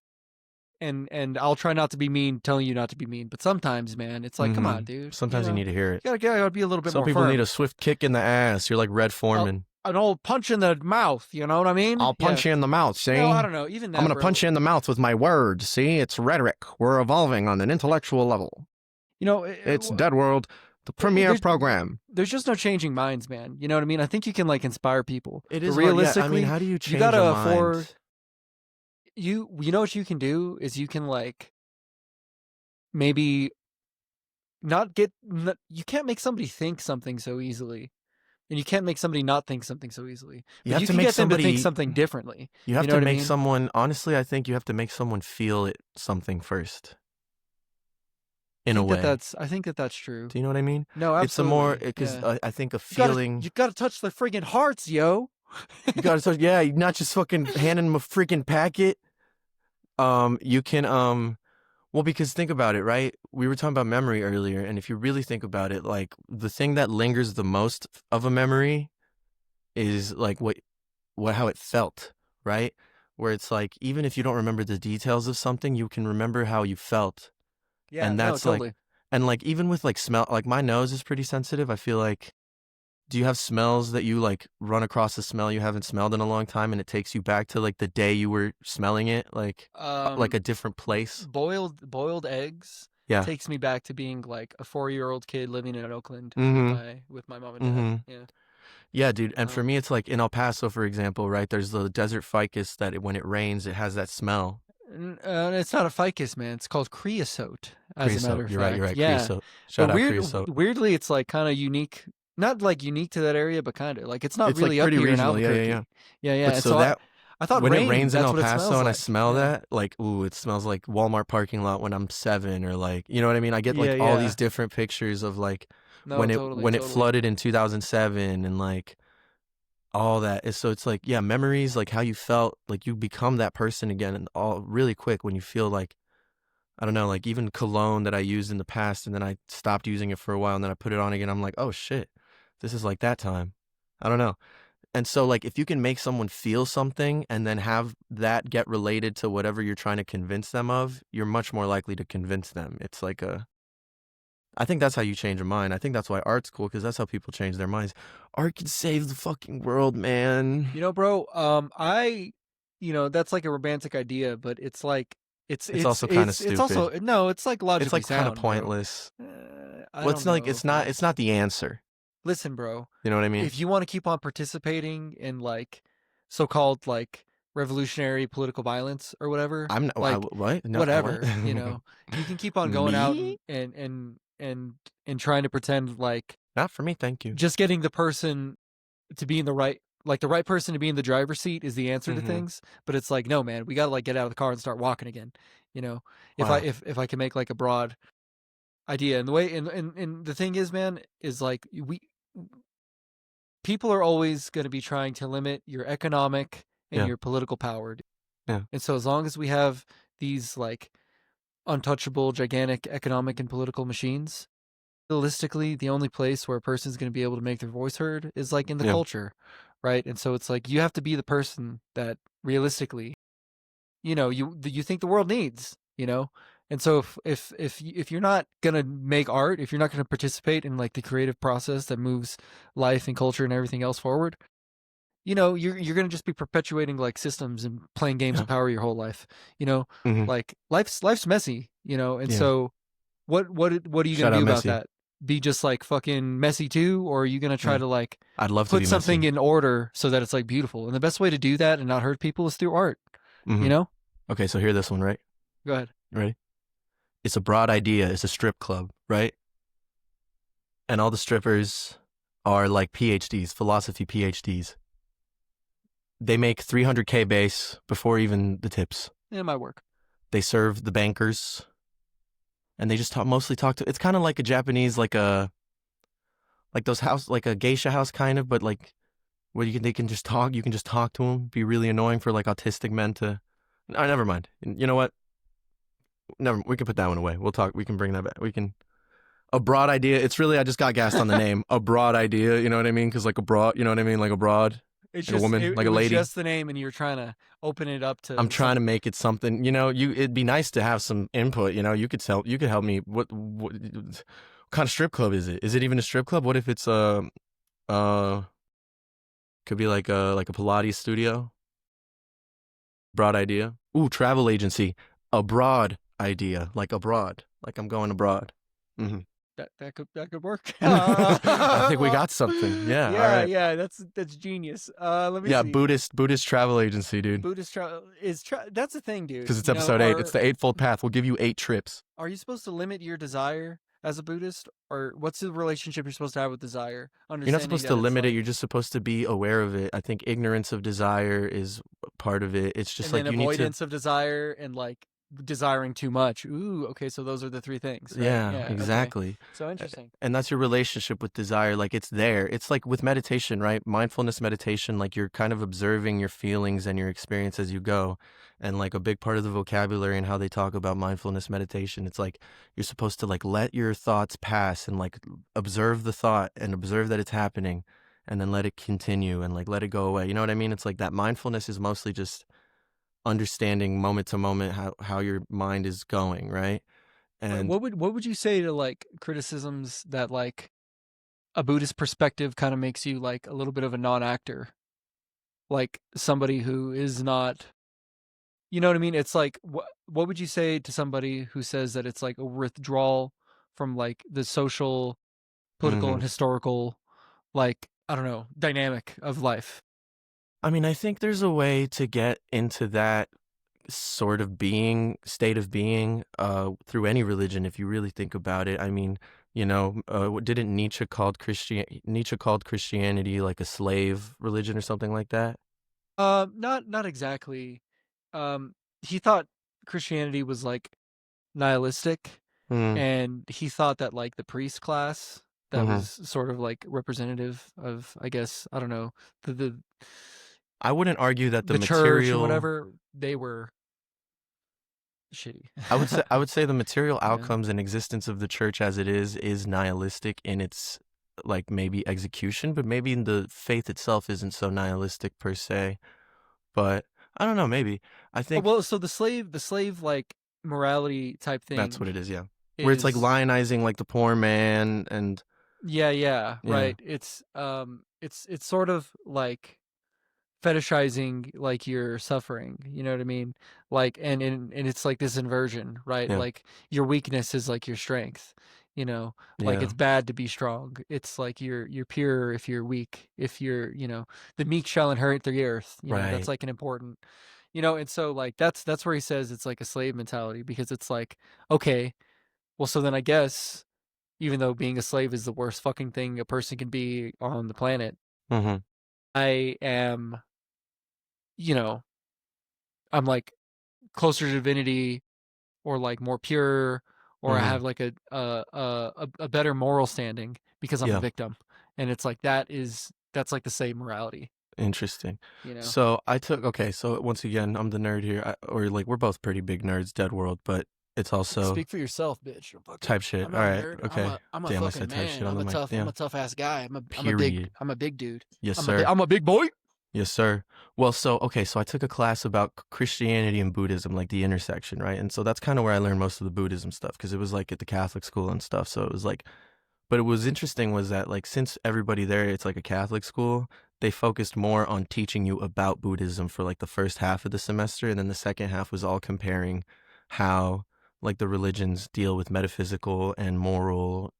And I'll try not to be mean telling you not to be mean. But sometimes, man, it's like, come on, dude. Sometimes you need to hear it. You gotta be a little bit Some more people need firm. a swift kick in the ass. You're like Red Foreman. An old punch in the mouth, you know what I mean? I'll Yeah. punch you in the mouth, see? No, I don't know. Even I'm that, going to punch bro. you in the mouth with my words, see? It's rhetoric. We're evolving on an intellectual level. You know, It's Dead World, the premiere there's program. there's just no changing minds, man. You know what I mean? I think you can like inspire people. It But is hard. Yeah, I mean, realistically, how do you you change a gotta mind? afford you know what you can do is you can like maybe you can't make somebody think something so easily. And you can't make somebody not think something so easily. You But have you to can make get them to think somebody. something differently. You You have know to what I make mean? someone. Honestly, I think you have to make someone feel it something first. In a way. I think that that's true. Do you know what I mean? No, It's a more absolutely. because Yeah. I think a You feeling. gotta touch the friggin' hearts, yo. You gotta touch. Yeah, you're not just fucking handing them a freaking packet. You can Well, because think about it, right? We were talking about memory earlier, and if you really think about it, like the thing that lingers the most of a memory is like what how it felt, right? Where it's like even if you don't remember the details of something, you can remember how you felt. Yeah, And no, that's like totally. and like even with like smell, like my nose is pretty sensitive. I feel like do you have smells that you like run across a smell you haven't smelled in a long time and it takes you back to like the day you were smelling it like a different place? Boiled eggs Yeah. takes me back to being like a 4-year-old kid living in Oakland Mhm. with my mom and dad. Mhm. Yeah. Yeah, dude. And for Um, me, it's like in El Paso, for example, right? There's the desert ficus that when it rains, it has that smell. it's not a ficus, man. It's called creosote, as a matter Creosote. of You're right. You're fact. right. Yeah. Creosote. But Shout out creosote. weirdly, it's like kind of unique. Not like unique to that area, but kind of like it's not It's like really up pretty here in regional. Yeah, yeah, yeah. Albuquerque. Yeah, yeah. But And so so that I thought when it rain, rains in that's El what it Paso smells and I like. smell Yeah. that, like, ooh, it smells like Walmart parking lot when I'm 7, or like, you know what I mean? I get Yeah, like all yeah. these different pictures of like No, totally, when it totally. flooded in 2007 and like all that. So it's like, yeah, memories, like how you felt, like you become that person again and all really quick when you feel like I don't know, like even cologne that I used in the past and then I stopped using it for a while and then I put it on again. I'm like, oh shit, this is like that time. I don't know. And so, like, if you can make someone feel something and then have that get related to whatever you're trying to convince them of, you're much more likely to convince them. It's like I think that's how you change a mind. I think that's why art's cool because that's how people change their minds. Art can save the fucking world, man. You know, bro, that's like a romantic idea, but it's like It's also kind of it's also stupid. no, it's like It's logically like kind of sound, bro. pointless. I Well, don't it's not like know, bro. it's not the answer. Listen, bro, You know what I mean? if you want to keep on participating in like so-called like revolutionary political violence or whatever, I'm not, like what? No, I what? whatever, you can keep on going out Me? and trying to pretend like Not for me, thank you. just getting the person to be in the right person to be in the driver's seat is the answer to Mhm. things, but it's like, no, man, we got to like get out of the car and start walking again. Wow. If I can make like a broad idea, and the way and the thing is, man, is like we people are always going to be trying to limit your economic and Yeah. your political power. Yeah. And so as long as we have these like untouchable, gigantic economic and political machines, realistically, the only place where a person's going to be able to make their voice heard is like in the Yeah. culture, right? And so it's like you have to be the person that realistically, you think the world needs, And so if you're not going to make art, if you're not going to participate in like the creative process that moves life and culture and everything else forward, you're going to just be perpetuating like systems and playing games Yeah. of power your whole life. Mhm. Like life's messy, and Yeah. so what are you going Shout to out do about Messi. that? Be just like fucking messy too, or are you going to try Yeah. to like I'd love to put be something Messi. in order so that it's like beautiful? And the best way to do that and not hurt people is through art. Mhm. Okay, so hear this one, right? Go ahead. You ready? It's a broad idea. It's a strip club, right? And all the strippers are like PhDs, philosophy PhDs. They make 300K base before even the tips. It might work. They serve the bankers, and they just mostly talk to. It's kind of like a Japanese, like those house, like a geisha house, kind of, but like where they can just talk. You can just talk to them. Be really annoying for like autistic men to. Oh, never mind. You know what? Never. We can put that one away. We'll talk. We can bring that back. We can. A broad idea. It's really I just got gassed on the name. A broad idea. You know what I mean? Because like a broad. You know what I mean? Like a broad. It's Like a just woman, like it a was lady. just the name, and you're trying to open it up to. I'm trying to make it something. It'd be nice to have some input. You could help me. What kind of strip club is it? Is it even a strip club? What if it's could be like a Pilates studio? Broad idea. Ooh, travel agency. Abroad idea. Like abroad. Like I'm going abroad. Mm-hmm. That could work. I think we got something. Yeah. Yeah, All right. yeah, that's genius. Let me Yeah, see. Buddhist travel agency, dude. Buddhist that's the thing, dude. Because it's episode 8. It's the Eightfold Path. We'll give you 8 trips. Are you supposed to limit your desire as a Buddhist, or what's the relationship you're supposed to have with desire? You're not Understanding supposed to that it's limit it, you're like, just supposed to be aware of it. I think ignorance of desire is part of it. It's just and then like you need to. avoidance of desire and like desiring too much. Ooh, okay, so those are the three things, right? Yeah, Yeah, okay. exactly. So A- interesting. And that's your relationship with desire. Like it's there. It's like with meditation, right? Mindfulness meditation, like you're kind of observing your feelings and your experience as you go. And like a big part of the vocabulary and how they talk about mindfulness meditation, it's like you're supposed to like let your thoughts pass and like observe the thought and observe that it's happening and then let it continue and like let it go away. You know what I mean? It's like that mindfulness is mostly just understanding moment to moment how your mind is going, right? Right. And What would you say to like criticisms that like a Buddhist perspective kind of makes you like a little bit of a non-actor, like somebody who is not, you know what I mean? It's like what would you say to somebody who says that it's like a withdrawal from like the social, political, mhm. and historical, like I don't know, dynamic of life? I mean, I think there's a way to get into that sort of being state of being through any religion if you really think about it. I mean, didn't Nietzsche called Christianity like a slave religion or something like that? Not exactly. He thought Christianity was like nihilistic, Mm, and he thought that like the priest class that hmm. was sort of like representative of, I guess, I don't know, the I wouldn't argue that the the church or material whatever, they were shitty. I would say the material Yeah. outcomes and existence of the church as it is nihilistic in its like maybe execution, but maybe the faith itself isn't so nihilistic per se. But I don't know, maybe. I Oh, think well, so the slave like morality type that's thing what it is, yeah. Where it's like is, lionizing like the poor man and yeah, yeah. right. It's sort of like fetishizing like your suffering, you know what I mean? Like and it's like this inversion, right? Yeah. Like your weakness is like your strength, you know? Like Yeah. it's bad to be strong. It's like you're pure if you're weak. If you're, the meek shall inherit the earth, that's Right. like an important, and so like that's where he says it's like a slave mentality, because it's like, okay, well so then I guess even though being a slave is the worst fucking thing a person can be on the planet, Mhm. I am, you know, I'm like closer to divinity, or like more pure, or I Mhm. have like a better moral standing because I'm a Yeah. victim. And it's like that's like the same morality, Interesting. you know. So I took okay, so once again, I'm the nerd here. Or like we're both pretty big nerds, Dead World, but it's also Speak for yourself, bitch. type shit. I'm All not a right. nerd. Okay. I'm a Damn, I fucking said type man. shit on the mic. I'm Yeah. a tough ass guy. Period. I'm a big dude. Yes, sir. I'm a big boy. Yes, sir. Well, so okay, so I took a class about Christianity and Buddhism, like the intersection, right? And so that's kind of where I learned most of the Buddhism stuff because it was like at the Catholic school and stuff. So it was like, but it was interesting was that like since everybody there, it's like a Catholic school, they focused more on teaching you about Buddhism for like the first half of the semester, and then the second half was all comparing how like the religions deal with metaphysical and moral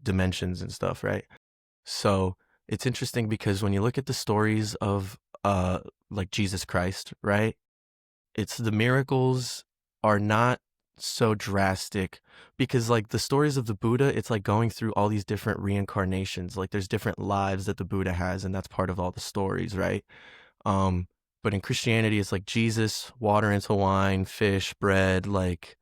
dimensions and stuff, right? So it's interesting because when you look at the stories of like Jesus Christ, right? It's the miracles are not so drastic because like the stories of the Buddha, it's like going through all these different reincarnations. Like there's different lives that the Buddha has, and that's part of all the stories, right? Um, but in Christianity, it's like Jesus, water into wine, fish, bread, like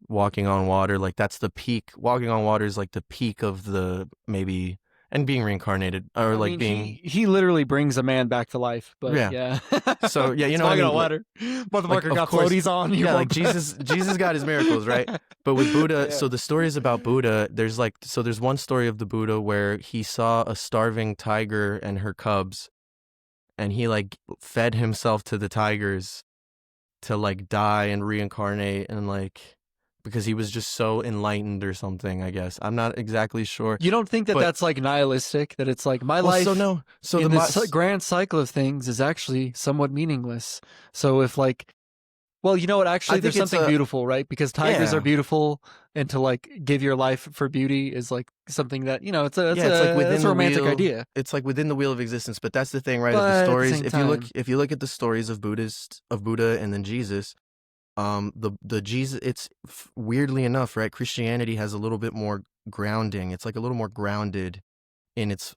walking on water, like that's the peak. Walking on water is like the peak of the maybe and being reincarnated or I like mean, being he literally brings a man back to life, but yeah. yeah. So yeah, you It's know what I walking mean? on water. Like Motherfucker of got course, floaties on. You're yeah, going like back. Jesus got his miracles, right? But with Buddha, Yeah. so the stories about Buddha, there's like so there's one story of the Buddha where he saw a starving tiger and her cubs and he like fed himself to the tigers to like die and reincarnate and like because he was just so enlightened or something, I guess. I'm not exactly sure. You don't think that But that's like nihilistic? That it's like my well, so life no. So in this grand cycle of things is actually somewhat meaningless. So if like, well, you know what? I Actually, there's think it's something a beautiful, right? Because tigers are yeah. beautiful, and to like give your life for beauty is like something that, Yeah, it's like it's within a the romantic wheel. idea. It's like within the wheel of existence, but that's the thing, right? Is the But at the stories. same time, If you look at the stories of Buddha and then Jesus, the Jesus, it's weirdly enough, right? Christianity has a little bit more grounding. It's like a little more grounded in its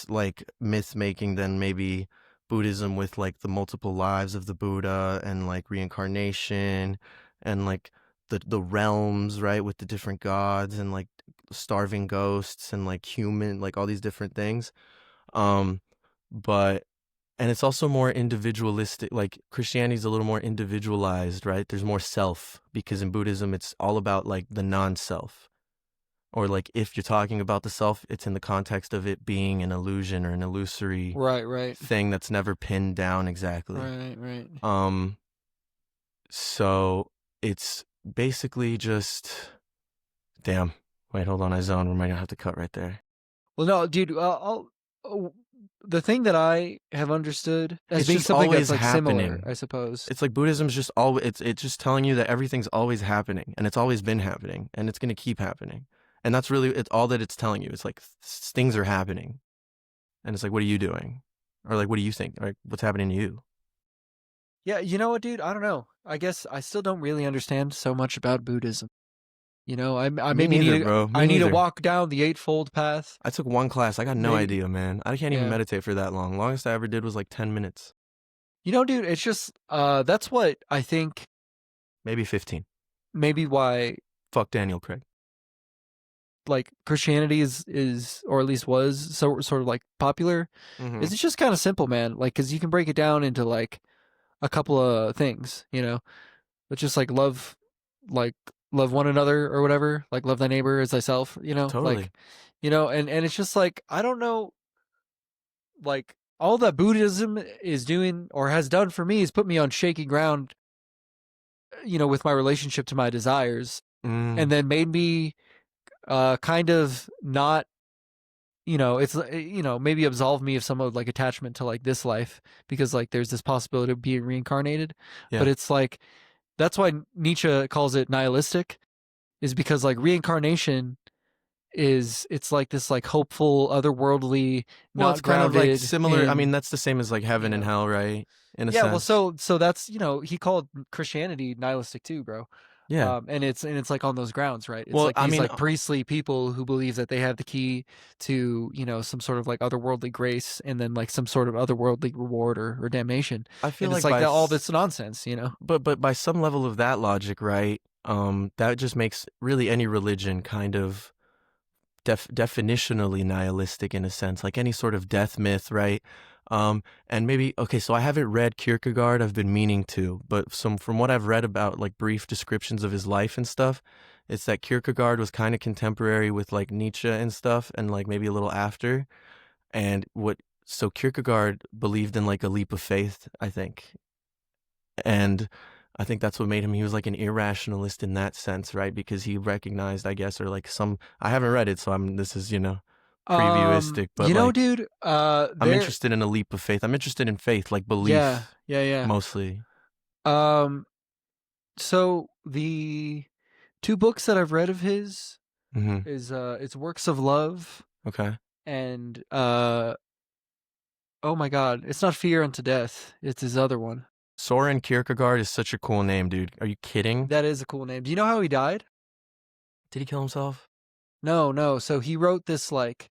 like myth making than maybe Buddhism, with like the multiple lives of the Buddha and like reincarnation and like the realms, right, with the different gods and like starving ghosts and like human, like all these different things. Um but and it's also more individualistic. Like Christianity's a little more individualized, right? There's more self, because in Buddhism it's all about like the non-self. Or like if you're talking about the self, it's in the context of it being an illusion or an illusory Right. thing that's never pinned down exactly. Right. So it's basically just, damn. Wait, hold on, I zoned. We might have to cut right there. Well, no, dude. The thing that I have understood as It's being just something always that's like similar, happening. I suppose. It's like Buddhism's just always, it's just telling you that everything's always happening, and it's always been happening, and it's going to keep happening. And that's really it's all that it's telling you. It's like things are happening. And it's like, what are you doing? Or like, what do you think? Like, what's happening to you? Yeah, you know what, dude? I don't know. I guess I still don't really understand so much about Buddhism. You know, I Me maybe neither, need to, bro. Me I need to neither. walk down the Eightfold Path. I took one class. I got no Maybe- idea, man. I can't even Yeah. meditate for that long. Longest I ever did was like 10 minutes. You know, dude, it's just that's what I think Maybe 15. maybe why Fuck Daniel Craig. like Christianity is or at least was so sort of like popular. Mhm. Is it's just kind of simple, man. Like, cause you can break it down into like a couple of things, you know, but just like love one another or whatever, like love thy neighbor as thyself, you know, Totally. like, you know, and it's just like, I don't know, like all that Buddhism is doing or has done for me is put me on shaky ground, you know, with my relationship to my desires, and then made me kind of not, you know, it's, you know, maybe absolve me of some of like attachment to like this life, because like there's this possibility of being reincarnated. Yeah. But it's like, that's why Nietzsche calls it nihilistic, is because like reincarnation is, it's like this like hopeful, otherworldly, Well, not it's kind of like grounded similar. I in- mean, that's the same as like heaven you and know. hell, right? In a yeah, sense. well, so that's, you know, he called Christianity nihilistic too, bro. Yeah. And it's like on those grounds, right? It's Well, like I these mean, like priestly people who believe that they have the key to, you know, some sort of like otherworldly grace, and then like some sort of otherworldly reward or damnation. I feel And it's like like by that, all this nonsense, you know? but by some level of that logic, right? That just makes really any religion kind of definitionally nihilistic in a sense, like any sort of death myth, right? And maybe, okay, so I haven't read Kierkegaard. I've been meaning to, but from what I've read about like brief descriptions of his life and stuff, it's that Kierkegaard was kind of contemporary with like Nietzsche and stuff, and like maybe a little after. And so Kierkegaard believed in like a leap of faith, I think. And I think that's what made him, he was like an irrationalist in that sense, right? Because he recognized, I guess, or like I haven't read it, so this is, previewistic, but you know, like, dude, I'm there, interested in a leap of faith. I'm interested in faith, like belief, yeah. mostly. So the two books that I've read of his Hmm. is it's Works of Love Okay. and oh my God, it's not Fear Unto Death. It's his other one. Soren Kierkegaard is such a cool name, dude. Are you kidding? That is a cool name. Do you know how he died? Did he kill himself? No. So he wrote this like,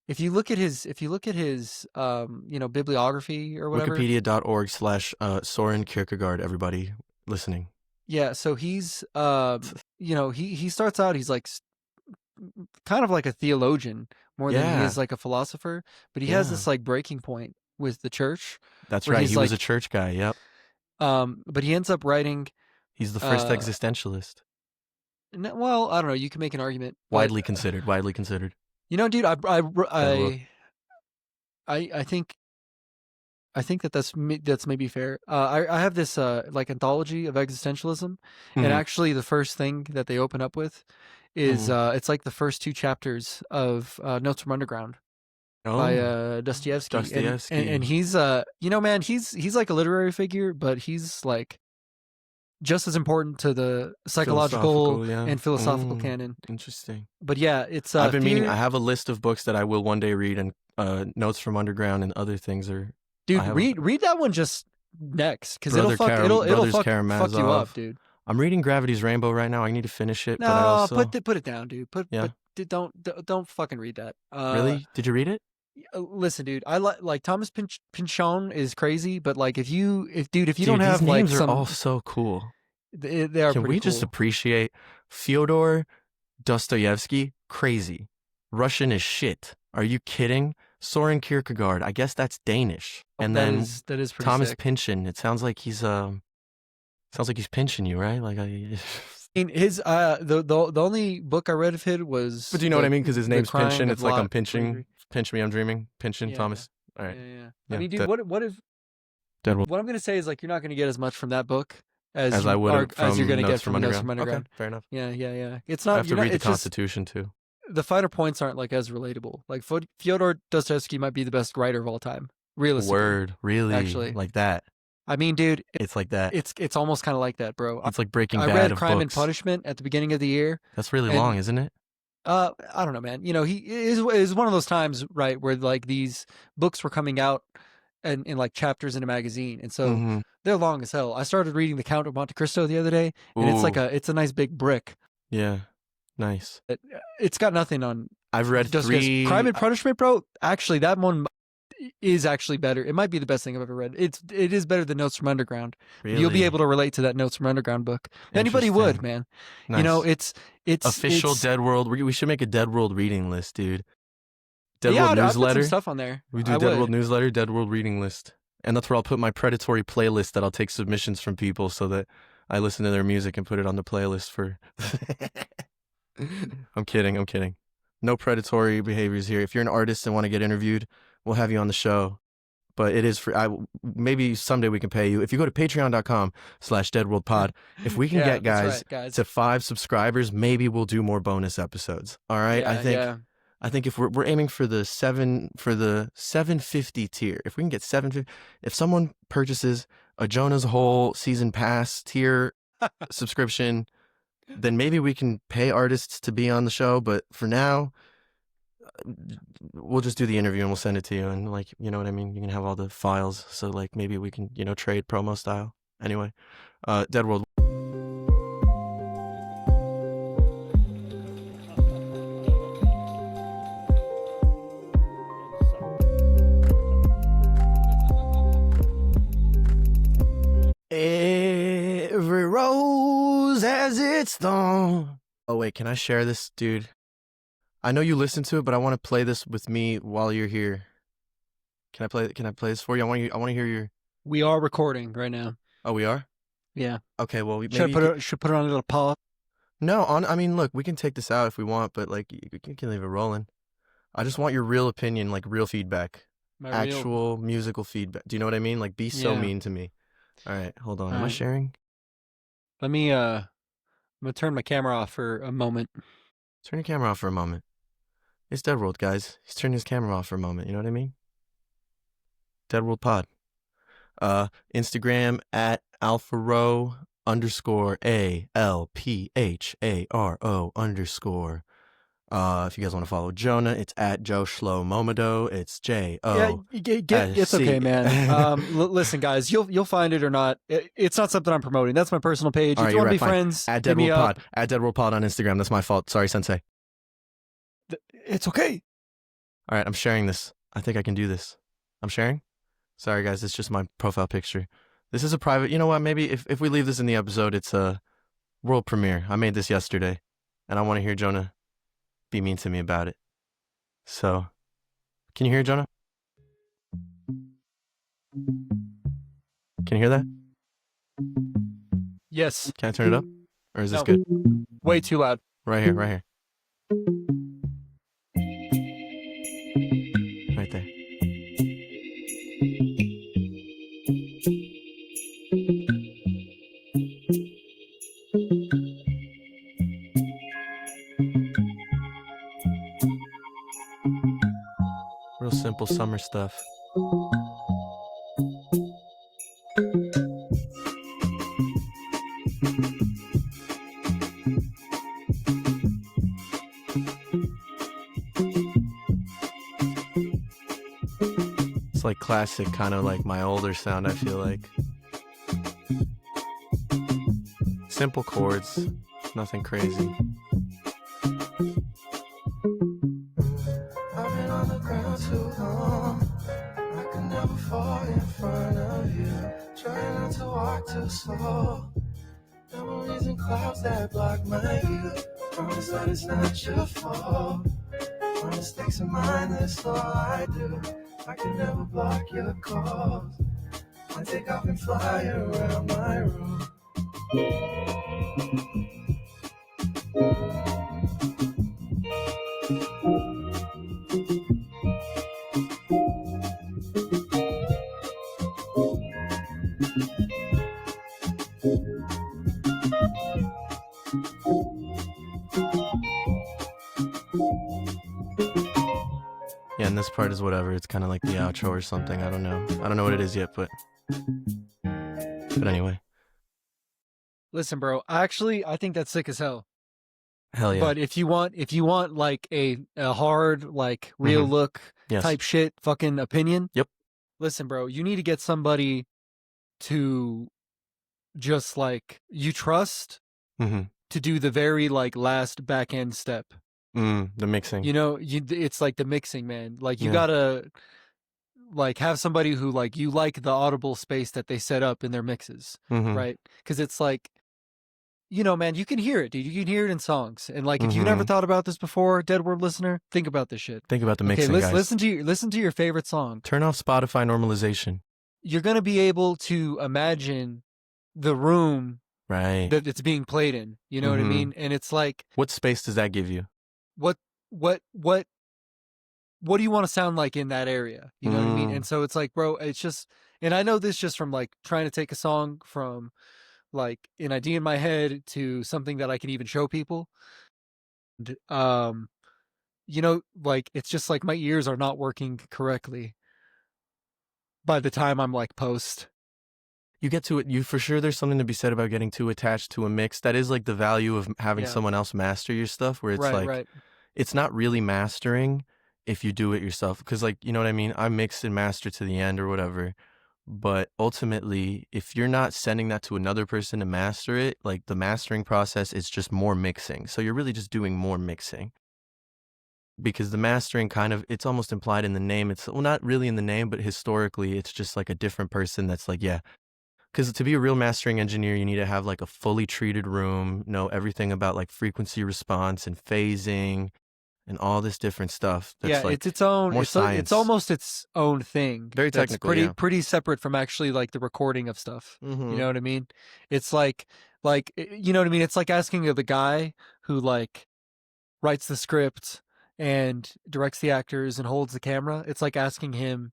if you look at his you know, bibliography or whatever. Wikipedia.org/Soren Kierkegaard, everybody listening. Yeah, so he's you know, he starts out, he's like kind of like a theologian more than he Yeah. is like a philosopher, but he has this like breaking point with the church. That's where right. he's He was a like- church guy. Yep. But he ends up writing He's the first Uh, existentialist. well, I don't know, you can make an argument. but, Widely considered. Widely considered. You know, dude, look. I think that's maybe fair. I have this like anthology of existentialism, and Mhm. actually the first thing that they open up with is it's like the first two chapters of Notes from Underground by Dostoevsky. Dostoevsky. And he's you know, man, he's like a literary figure, but he's like just as important to the psychological Philosophical, yeah. and philosophical canon. Interesting. But yeah, it's I've been meaning. Fear- I have a list of books that I will one day read, and Notes from Underground and other things are. Dude, I have read that one just next, because it'll Brother fuck Brothers fuck you Karamazov. up, dude. I'm reading Gravity's Rainbow right now. I need to finish it, but I also put it down, dude. Don't fucking read that. Really? Did you read it? Listen, dude. I like Thomas Pynchon is crazy, but like if you don't Dude, have these like names are all so cool. they are Can pretty we cool. just appreciate Fyodor Dostoevsky? Crazy. Russian is shit. Are you kidding? Soren Kierkegaard. I guess that's Danish. And that then is pretty Thomas sick. Pynchon. It sounds like he's pinching you, right? Like I mean, his the only book I read of his was. But do you know what I mean? Because his name's Crying Pynchon. of It's like I'm Lot pinching. 23. Pinch me, I'm dreaming. Pynchon, Yeah. Thomas. All right. Yeah. Yeah, I mean, dude, what if Deadwood. what I'm gonna say is like you're not gonna get as much from that book as I would as you're from gonna Notes get from Notes from Underground. Underground. Okay, fair enough. Yeah. It's I not. have to you're not- read the it's just- Constitution too. the finer points aren't like as relatable. Like Fyodor Dostoevsky might be the best writer of all time. Realistically. Word, really? Actually. Like that? I mean, dude, It's like that. it's almost kind of like that, bro. It's like Breaking I Bad read of Crime and books. Punishment at the beginning of the year. That's really and- long, isn't it? I don't know, man. You know, he is one of those times, right, where like these books were coming out and in like chapters in a magazine, and so Mhm. they're long as hell. I started reading The Count of Monte Cristo the other day, and it's a nice big brick. Yeah, nice. It's got nothing on I've read Dostoevsky. 3. Crime and Punishment, bro. Actually, that one is actually better. It might be the best thing I've ever read. It is better than Notes from Underground. Really? You'll be able to relate to that Notes from Underground book. Anybody would, Interesting. man. Nice. You know, it's Official it's, Dead World. We should make a Dead World reading list, dude. Dead yeah, World I'd put newsletter. some stuff on there. We do I Dead would. World newsletter, Dead World reading list. And that's where I'll put my predatory playlist that I'll take submissions from people so that I listen to their music and put it on the playlist for I'm kidding. No predatory behaviors here. If you're an artist and want to get interviewed, we'll have you on the show. But it is free. Maybe someday we can pay you. If you go to patreon.com/deadworldpod, if we can Yeah, get that's right, guys. to 5 subscribers, maybe we'll do more bonus episodes. All right. Yeah, I think if we're aiming for the 750 tier, if we can get 750, if someone purchases a Jonah's Whole season pass tier subscription, then maybe we can pay artists to be on the show. But for now, we'll just do the interview and we'll send it to you. And like, you know what I mean? You can have all the files. So like maybe we can, trade promo style. Anyway, Dead World. Every rose has its thorn. Oh wait, can I share this, dude? I know you listen to it, but I want to play this with me while you're here. Can I play this for you? I want to hear your. We are recording right now. Oh, we are? Yeah. Okay, well, maybe Should put it on a little pause. No, I mean, look, we can take this out if we want, but like you can leave it rolling. I just want your real opinion, like real feedback. Actual musical feedback. Do you know what I mean? Like be so Yeah. mean to me. All right, hold on. All Am I right. sharing? Let me I'm gonna turn my camera off for a moment. Turn your camera off for a moment. It's Dead World, guys. He's turning his camera off for a moment. You know what I mean? Dead World Pod. Instagram at Alpharo _ALPHARO_. If you guys want to follow Jonah, it's at Joe Schlo Momodo. It's JO. It's okay, man. Listen, guys, you'll find it or not. It's not something I'm promoting. That's my personal page. All If right, you want to you're be right, fine. friends, At hit Dead me World up. Pod. At Dead World Pod on Instagram. That's my fault. Sorry, Sensei. It's okay. All right, I'm sharing this. I think I can do this. I'm sharing? Sorry, guys. It's just my profile picture. This is a private. You know what? Maybe if we leave this in the episode, it's a world premiere. I made this yesterday, and I want to hear Jonah be mean to me about it. So, can you hear Jonah? Can you hear that? Yes. Can I turn it up? Or is this No. good? Way too loud. Right here, right here. Right there. Real simple summer stuff. It's like classic, kind of like my older sound, I feel like. Simple chords, nothing crazy. I've been on the ground too long. I can never fall in front of you. Try not to walk too slow. Memories and clouds that block my view. Promise that it's not your fault. My mistakes are mine, that's all I do. I can never block your calls. I take off and fly around my room. Yeah, and this part is whatever. It's kind of like the outro or something. I don't know what it is yet, but anyway. Listen, bro. Actually, I think that's sick as hell. Hell yeah. But if you want like a hard, like real look Yes. type shit fucking opinion. Yep. Listen, bro, you need to get somebody to just like you trust to do the very like last back end step. The mixing. You know, it's like the mixing, man. Like you gotta like have somebody who like you like the audible space that they set up in their mixes, right? Because it's like, you know, man, you can hear it, dude. You can hear it in songs. And like, if you never thought about this before, Dead World listener, think about this shit. Think about the mixing, okay, guys. Listen to your favorite song. Turn off Spotify normalization. You're gonna be able to imagine the room Right. that it's being played in. You know what I mean? And it's like, what space does that give you? what do you want to sound like in that area? You know what I mean? And so it's like, bro, it's just, and I know this just from like trying to take a song from like an idea in my head to something that I can even show people. And, you know, like, it's just like my ears are not working correctly by the time I'm like post. You get to it. You for sure. There's something to be said about getting too attached to a mix. That is like the value of having someone else master your stuff. Where it's it's not really mastering if you do it yourself. Because like, you know what I mean. I mix and master to the end or whatever. But ultimately, if you're not sending that to another person to master it, like the mastering process is just more mixing. So you're really just doing more mixing. Because the mastering it's almost implied in the name. It's not really in the name, but historically, it's just like a different person that's like, yeah. Because to be a real mastering engineer, you need to have like a fully treated room, know everything about like frequency response and phasing and all this different stuff. That's like it's its own, more science. It's almost its own thing. Very technical, pretty separate from actually like the recording of stuff. You know what I mean? It's like, you know what I mean? It's like asking the guy who like writes the script and directs the actors and holds the camera. It's like asking him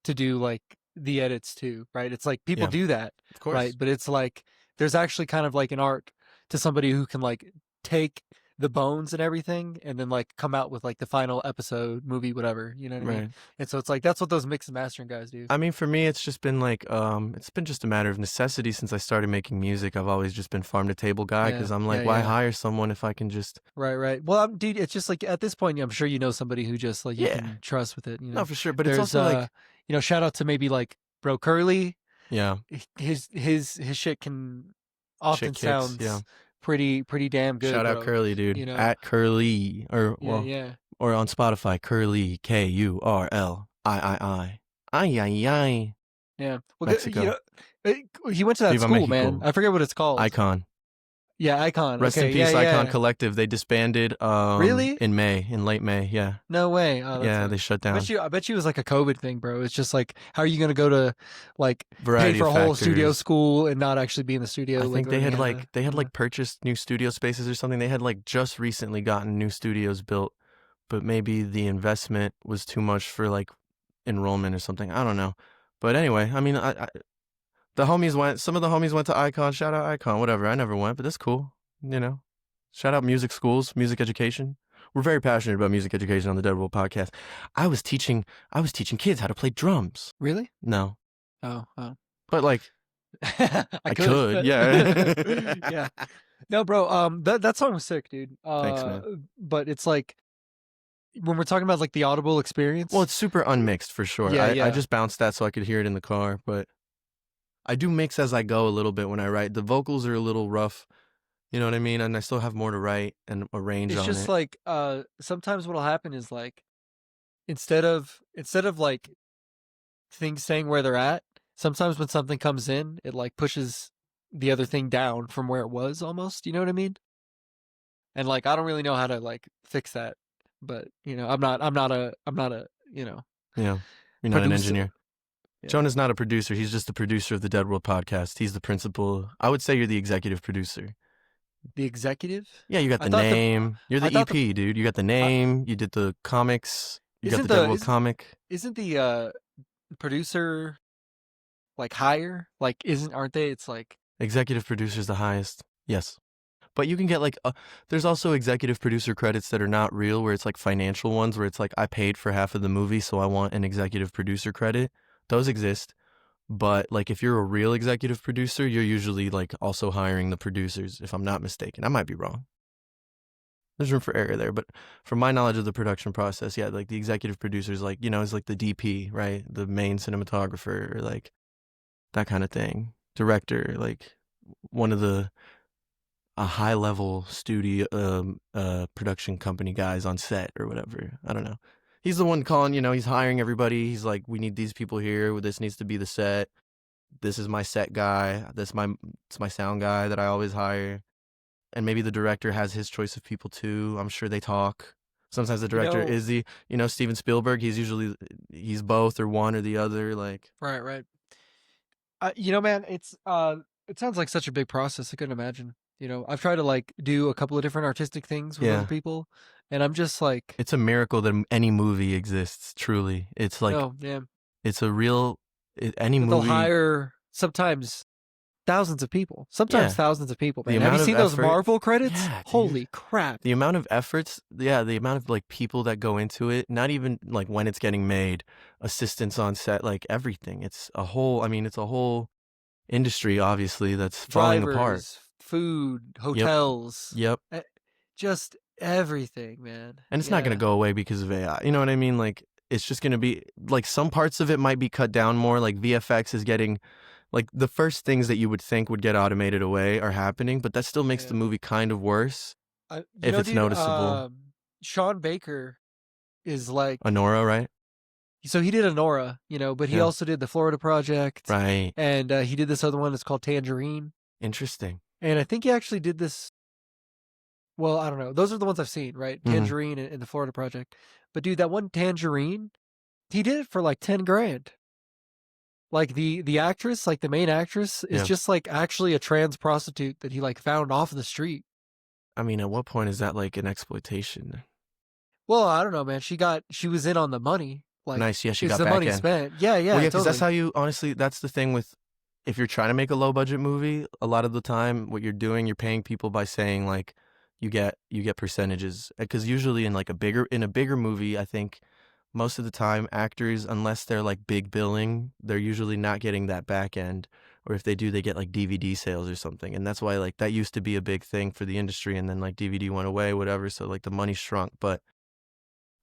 to do like the edits too, right? It's like people do that, of course, right? But it's like there's actually kind of like an art to somebody who can like take the bones and everything and then like come out with like the final episode, movie, whatever, you know what I mean? And so it's like that's what those mix and mastering guys do. I mean, for me, it's just been like it's been just a matter of necessity since I started making music. I've always just been farm to table guy because I'm like, why hire someone if I can just right. Well, dude, it's just like at this point, I'm sure you know somebody who just like you can trust with it. You know? No, for sure, but it's also like, you know, shout out to maybe like Bro Curly. Yeah, his shit can often sound pretty damn good. Shout out Curly, dude. You know? At Curly or or on Spotify, Curly Kurlii. Ay. Yeah, well, Mexico. You know, he went to that Viva school, Mexico. man. I forget what it's called. Icon. Yeah, Icon. Rest in peace, Icon Collective. They disbanded. Really? In late May. Yeah. No way. Oh, they shut down. I bet you it was like a COVID thing, bro. It's just like, how are you going to go to like Variety pay for a whole factors. studio school and not actually be in the studio? I think they had purchased new studio spaces or something. They had like just recently gotten new studios built, but maybe the investment was too much for like enrollment or something. I don't know. But anyway, I mean, the homies went. Some of the homies went to Icon. Shout out Icon. Whatever. I never went, but that's cool. You know. Shout out music schools, music education. We're very passionate about music education on the Dead World podcast. I was teaching kids how to play drums. Really? No. Oh. But like, I could. Yeah. Yeah. No, bro. That song was sick, dude. Thanks, man. But it's like, when we're talking about like the audible experience. Well, it's super unmixed for sure. Yeah, I just bounced that so I could hear it in the car, but I do mix as I go a little bit when I write. The vocals are a little rough You know what I mean? And I still have more to write and arrange It's on just it. like sometimes what'll happen is like instead of like things staying where they're at, sometimes when something comes in, it like pushes the other thing down from where it was almost, you know what I mean? And like I don't really know how to like fix that. But, I'm not a Yeah. You're not an producer. engineer. Yeah. Jonah's not a producer. He's just the producer of the Dead World podcast. He's the principal. I would say you're the executive producer. The executive? Yeah, you got I the thought the name. You're I the thought the EP, dude. You got the I, name. You did the comics. You got the isn't Dead the World comic. isn't the producer like higher? Like isn't aren't they? It's like Executive producer's the highest. Yes. But you can get like, there's also executive producer credits that are not real, where it's like financial ones, where it's like, I paid for half of the movie, so I want an executive producer credit. Those exist. But like, if you're a real executive producer, you're usually like also hiring the producers, if I'm not mistaken. I might be wrong. There's room for error there. But from my knowledge of the production process, yeah, like the executive producer is like, is like the DP, right? The main cinematographer, or like that kind of thing. Director, like one of a high level studio production company guys on set or whatever. I don't know. He's the one calling, he's hiring everybody. He's like, we need these people here. This needs to be the set. This is my set guy. It's my sound guy that I always hire. And maybe the director has his choice of people too. I'm sure they talk. Sometimes the you director know is Steven Spielberg. He's both or one or the other. Like, right. Man, it sounds like such a big process. I couldn't imagine. I've tried to like do a couple of different artistic things with other yeah, people, and I'm just like, it's a miracle that any movie exists. Truly, it's like oh yeah, it's a real any that they'll movie. hire sometimes thousands of people, Yeah, the man. Have you amount of seen those effort. Marvel credits? Yeah, dude. Holy crap! The amount of efforts, yeah, the amount of like people that go into it, not even like when it's getting made, assistants on set, like everything. It's a whole industry, obviously, that's falling apart. Drivers, food, Yep. hotels, Yep. just everything, man. And it's not going to Yeah, go away because of AI. You know what I mean? Like, it's just going to be like some parts of it might be cut down more. Like, VFX is getting, like, the first things that you would think would get automated away are happening, but that still makes the yeah. movie kind of worse if it's Dude, noticeable. Sean Baker is like, Honora, right? so he did Honora, but he Yeah. also did the Florida Project, Right. and he did this other one that's called Tangerine, Interesting. and I think he actually did this. Well, I don't know. Those are the ones I've seen, right? Mhm. Tangerine and the Florida Project. But dude, that one Tangerine, he did it for like 10 grand. Like the actress, like the main actress, is Yeah. just like actually a trans prostitute that he like found off the street. I mean, at what point is that like an exploitation? Well, I don't know, man. She was in on the money. Like, Nice. Yeah, she is got the back money end. spent? Yeah, Well, yeah, because that's totally. how honestly, that's the thing with, if you're trying to make a low budget movie, a lot of the time what you're doing, you're paying people by saying like, you get percentages. Because usually in like in a bigger movie, I think most of the time actors, unless they're like big billing, they're usually not getting that back end. Or if they do, they get like DVD sales or something. And that's why like that used to be a big thing for the industry, and then like DVD went away, whatever. So like the money shrunk. But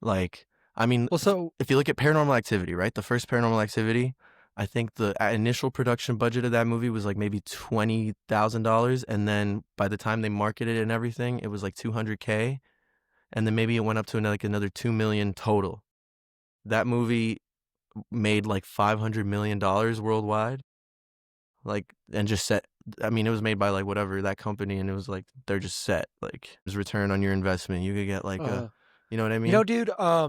like, I mean, Well, so if you look at Paranormal Activity, right? The first Paranormal Activity, I think the initial production budget of that movie was like maybe $20,000, and then by the time they marketed it and everything, it was like $200K, and then maybe it went up to another 2 million total. That movie made like $500 million worldwide, like, and just set. I mean, it was made by like whatever that company, and it was like they're just set. Like, there's return on your investment. You could get like uh, you know what I mean? dude, I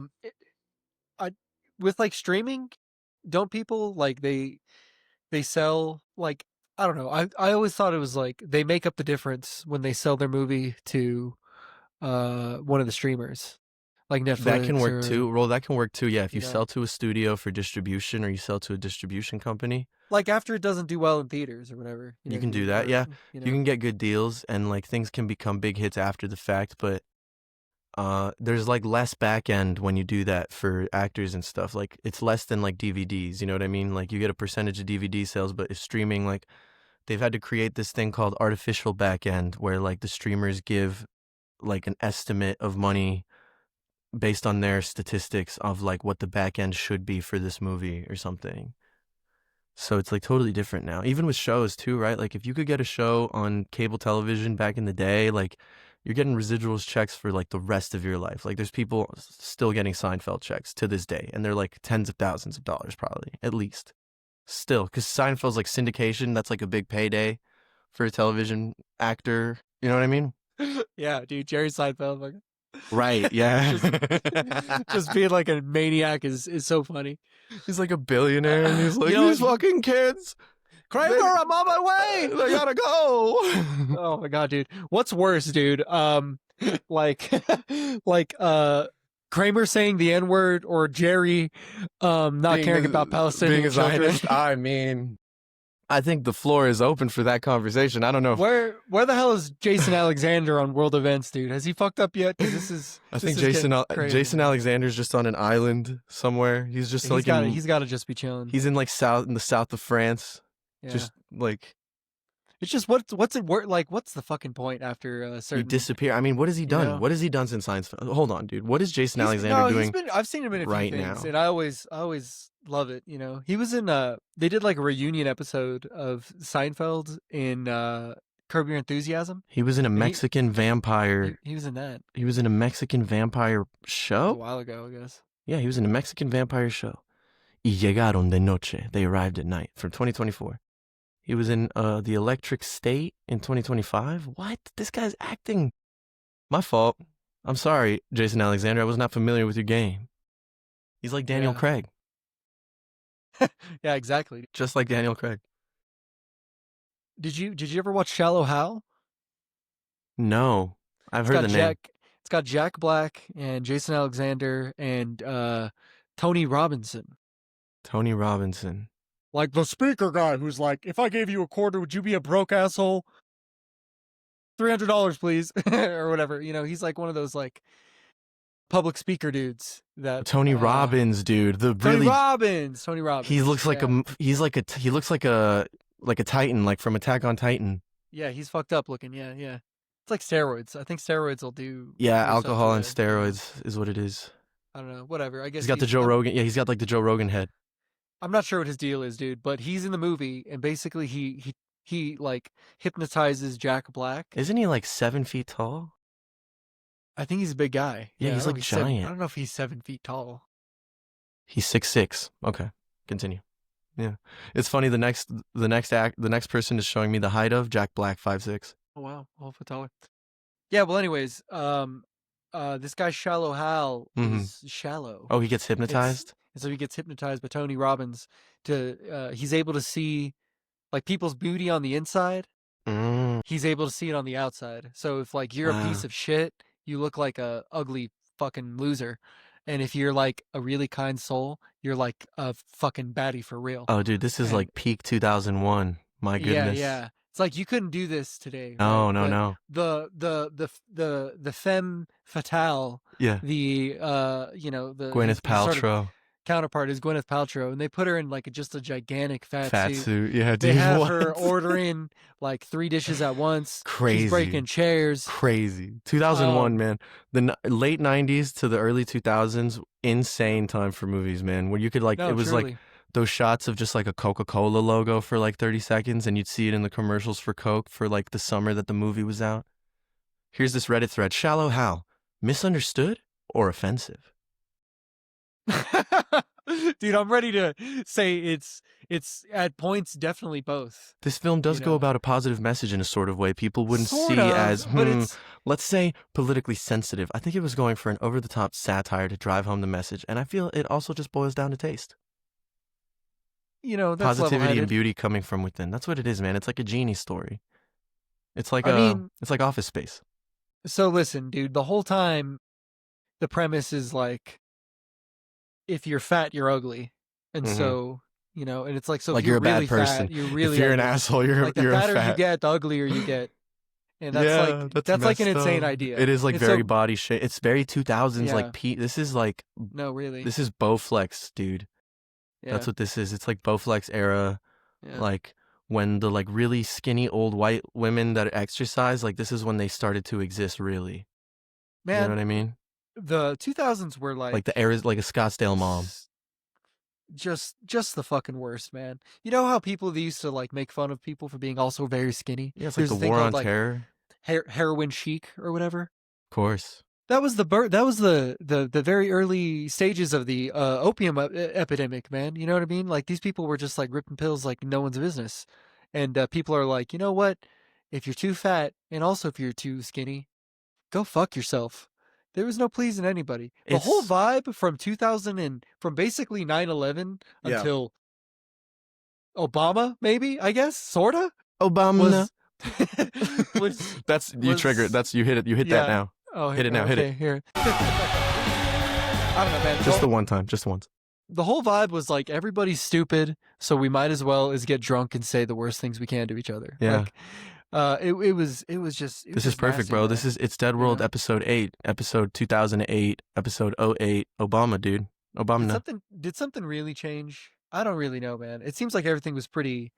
with like streaming, don't people like they sell like I don't know. I always thought it was like they make up the difference when they sell their movie to one of the streamers, like That can Netflix work or too. Well, that can work too. Yeah, if you you know, sell to a studio for distribution, or you sell to a distribution company, like after it doesn't do well in theaters or whatever, you can do that. Yeah, you you know. can get good deals, and like things can become big hits after the fact. But there's like less back end when you do that for actors and stuff. Like, it's less than like DVDs. You know what I mean? Like, you get a percentage of DVD sales, but if streaming, like, they've had to create this thing called artificial back end, where like the streamers give like an estimate of money based on their statistics of like what the back end should be for this movie or something. So it's like totally different now. Even with shows too, right? Like if you could get a show on cable television back in the day, like you're getting residuals checks for like the rest of your life. Like there's people still getting Seinfeld checks to this day, and they're like tens of thousands of dollars probably, at least. Still, because Seinfeld's like syndication, that's like a big payday for a television actor. You know what I mean? Yeah, dude, Jerry Seinfeld, like, Right, yeah. just being like a maniac is so funny. He's like a billionaire, and he's like, You know, these fucking kids, Kramer, I'm on my way. they gotta go. Oh my god, dude. What's worse, dude? Like like Kramer saying the N-word, or Jerry not caring about Palestinian being a children. Zionist. I mean, I think the floor is open for that conversation. I don't know. Where the hell is Jason Alexander on world events, dude? Has he fucked up yet? 'Cause this is I think this is getting crazy. Jason Alexander's just on an island somewhere. He's just He's got to just be chilling. he's in like in the south of France. Yeah. Just like It's just what's it worth? Like, what's the fucking point after a he certain? disappear. I mean, what has he done? know? What has he done since Science? Hold on, dude. What is Jason He's- Alexander no, doing? I've seen him in a few right things, now? and I always love it. You know, he was in they did like a reunion episode of Seinfeld in Curb Your Enthusiasm. He was in a he- Mexican vampire. He was in that. He was in a Mexican vampire It was a show. while ago, I guess. Yeah, he was in a Mexican vampire show. Y llegaron de noche. They arrived at night from 2024. He was in The Electric State in 2025. What? This guy's acting. My fault. I'm sorry, Jason Alexander. I was not familiar with your game. He's like Daniel Yeah. Craig. Yeah, exactly. Just like Daniel Craig. Did you ever watch Shallow Hal? No. I've heard the name. It's got Jack Black and Jason Alexander and Tony Robinson. Tony Robinson. Like the speaker guy who's like, if I gave you a quarter, would you be a broke asshole? $300, please. Or whatever. You know, he's like one of those like public speaker dudes that Tony Robbins, dude. The Tony really Robbins. he looks like yeah. he looks like a Titan, like from Attack on Titan. Yeah, he's fucked up looking. Yeah. It's like steroids. I think steroids will do. Yeah, do stuff alcohol to and that. steroids is what it is. I don't know. Whatever. I guess He's got the Joe Rogan. Yeah, he's got like the Joe Rogan head. I'm not sure what his deal is, dude, but he's in the movie, and basically he like hypnotizes Jack Black. Isn't he like 7 feet tall? I think he's a big guy. Yeah, I he's don't know like if giant. I don't know if he's 7 feet tall. He's 6'6". Okay, continue. Yeah, it's funny. The next person is showing me the height of Jack Black, 5'6". Oh wow, a foot taller. Yeah. Well, anyways, this guy Shallow Hal is shallow. Oh, he gets hypnotized. And so he gets hypnotized by Tony Robbins he's able to see like people's beauty on the inside. He's able to see it on the outside. So if like you're a piece of shit, you look like a ugly fucking loser. And if you're like a really kind soul, you're like a fucking baddie for real. Oh, dude, this is like peak 2001. My goodness. Yeah. It's like you couldn't do this today. No, right? no. The femme fatale. Yeah. The Gwyneth Paltrow. Sort of counterpart is Gwyneth Paltrow, and they put her in like just a gigantic fat suit. Yeah, dude. They have her ordering like 3 dishes at once. Crazy. She's breaking chairs. Crazy. 2001, man. The late 90s to the early 2000s, insane time for movies, man. Where you could like, it was truly. like those shots of just like a Coca-Cola logo for like 30 seconds, and you'd see it in the commercials for Coke for like the summer that the movie was out. Here's this Reddit thread. Shallow Hal. Misunderstood or offensive? Dude, I'm ready to say it's at points definitely both. This film does go about a positive message in a sort of way people wouldn't Sort see of, as, but it's let's say, politically sensitive. I think it was going for an over-the-top satire to drive home the message, and I feel it also just boils down to taste. that's Positivity level-headed. and beauty coming from within. That's what it is, man. It's like a genie story. It's like it's like Office Space. So listen, dude, the whole time the premise is like if you're fat, you're ugly. And so, and it's like, so Like if you're you're a bad really person. fat, you're really If you're an ugly. asshole, you're Like the a fatter fat. you get, the uglier you get. And that's that's like an messed insane up. idea. It is like And very so- body shape. It's very 2000s. Yeah. Like this is like No, really. this is Bowflex, dude. Yeah. That's what this is. It's like Bowflex era. Yeah. Like when the like really skinny old white women that exercise, like this is when they started to exist really. Man, You know what I mean? the 2000s were like Like the era, like a Scottsdale mom. just the fucking worst, man. You know how people used to like make fun of people for being also very skinny? Yeah, it's like There's the a thing war called on like terror. heroin chic or whatever. Of course. That was the very early stages of the opium epidemic, man. You know what I mean? Like these people were just like ripping pills like no one's business, and people are like, you know what? If you're too fat and also if you're too skinny, go fuck yourself. There was no pleasing anybody. The whole It's vibe from 2000 and from basically 9/11 yeah. until Obama, maybe I guess, sorta Obama. was was That's you trigger it. was That's you hit it. You hit that yeah. now. Oh, Hit it now. Hit it. okay, here. I don't know, man. Just the one time. Just once. The whole vibe was like everybody's stupid, so we might as well is get drunk and say the worst things we can to each other. Yeah. Like, it was just. This is perfect, nasty, bro. man. This is It's Dead World Yeah. episode 8, episode 2008, episode 08. Obama, dude. Obama. Did something really change? I don't really know, man. It seems like everything was pretty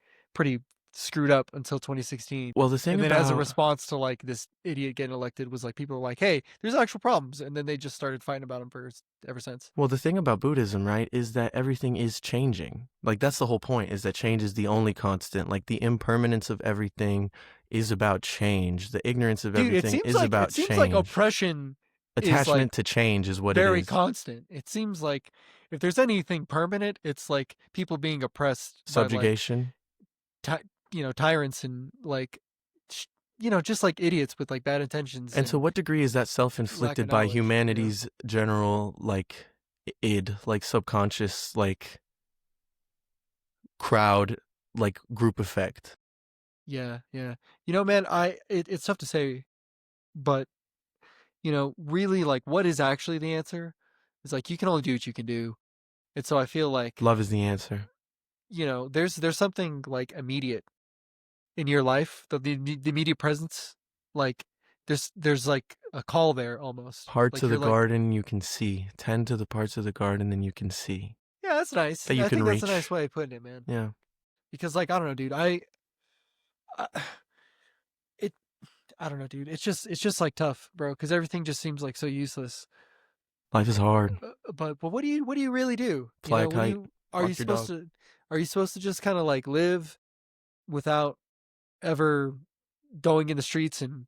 screwed up until 2016. Well, the thing And then as a about response to like this idiot getting elected was like people were like, "Hey, there's actual problems," and then they just started fighting about them ever since. well, the thing about Buddhism, right, is that everything is changing. Like that's the whole point, is that change is the only constant. Like the impermanence of everything is about change. The ignorance of Dude, everything is about it seems change. like oppression is Attachment like to change is what it very is. constant. It seems like if there's anything permanent, it's like people being oppressed Subjugation. by like tyrants and like just like idiots with like bad intentions. And to what degree is that lack self-inflicted of by knowledge, you know? humanity's general, like, id, like, subconscious, like, crowd, like, group effect? Yeah, yeah. Man, it's tough to say, but really like what is actually the answer? It's like you can only do what you can do. And so I feel like, Love is the answer. there's something like immediate in your life, the immediate presence, like there's like a call there almost. Parts Like of the you're like, garden you can see. Tend to the parts of the garden then you can see. yeah, that's nice. That you I can think that's a reach. nice way of putting it, man. Yeah. Because like I don't know, dude. I it I don't know, dude. It's just like tough, bro. Because everything just seems like so useless. Life is hard. But what do you really do? Fly a kite. Are you Walk your supposed dog. to are you supposed to just kind of like live without ever going in the streets and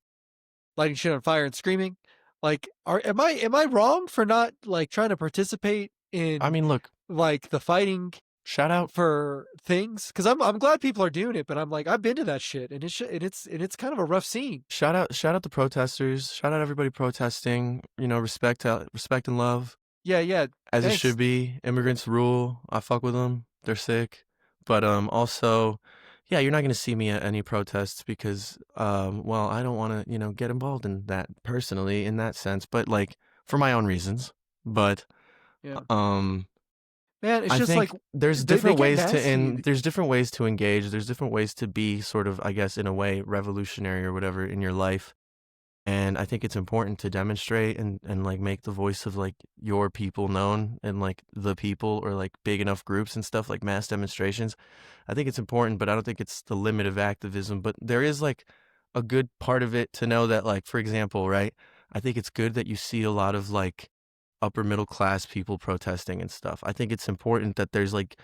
lighting shit on fire and screaming? Like, am I wrong for not like trying to participate in I mean, look, like the fighting shout out. for things? Because I'm glad people are doing it, but I'm like I've been to that shit and it's kind of a rough scene. Shout out the protesters. Shout out everybody protesting. Respect and love. Yeah. As it Thanks. should be. Immigrants rule. I fuck with them. They're sick. But also, yeah, you're not going to see me at any protests because, well, I don't want to, get involved in that personally in that sense, but like for my own reasons. But, Yeah. um, Man, it's I just think like there's they different get ways nasty. there's different ways to engage. There's different ways to be sort of, I guess, in a way, revolutionary or whatever in your life. And I think it's important to demonstrate and like make the voice of like your people known and like the people or like big enough groups and stuff like mass demonstrations. I think it's important, but I don't think it's the limit of activism. But there is like a good part of it to know that, like, for example, right? I think it's good that you see a lot of like upper middle class people protesting and stuff. I think it's important that there's like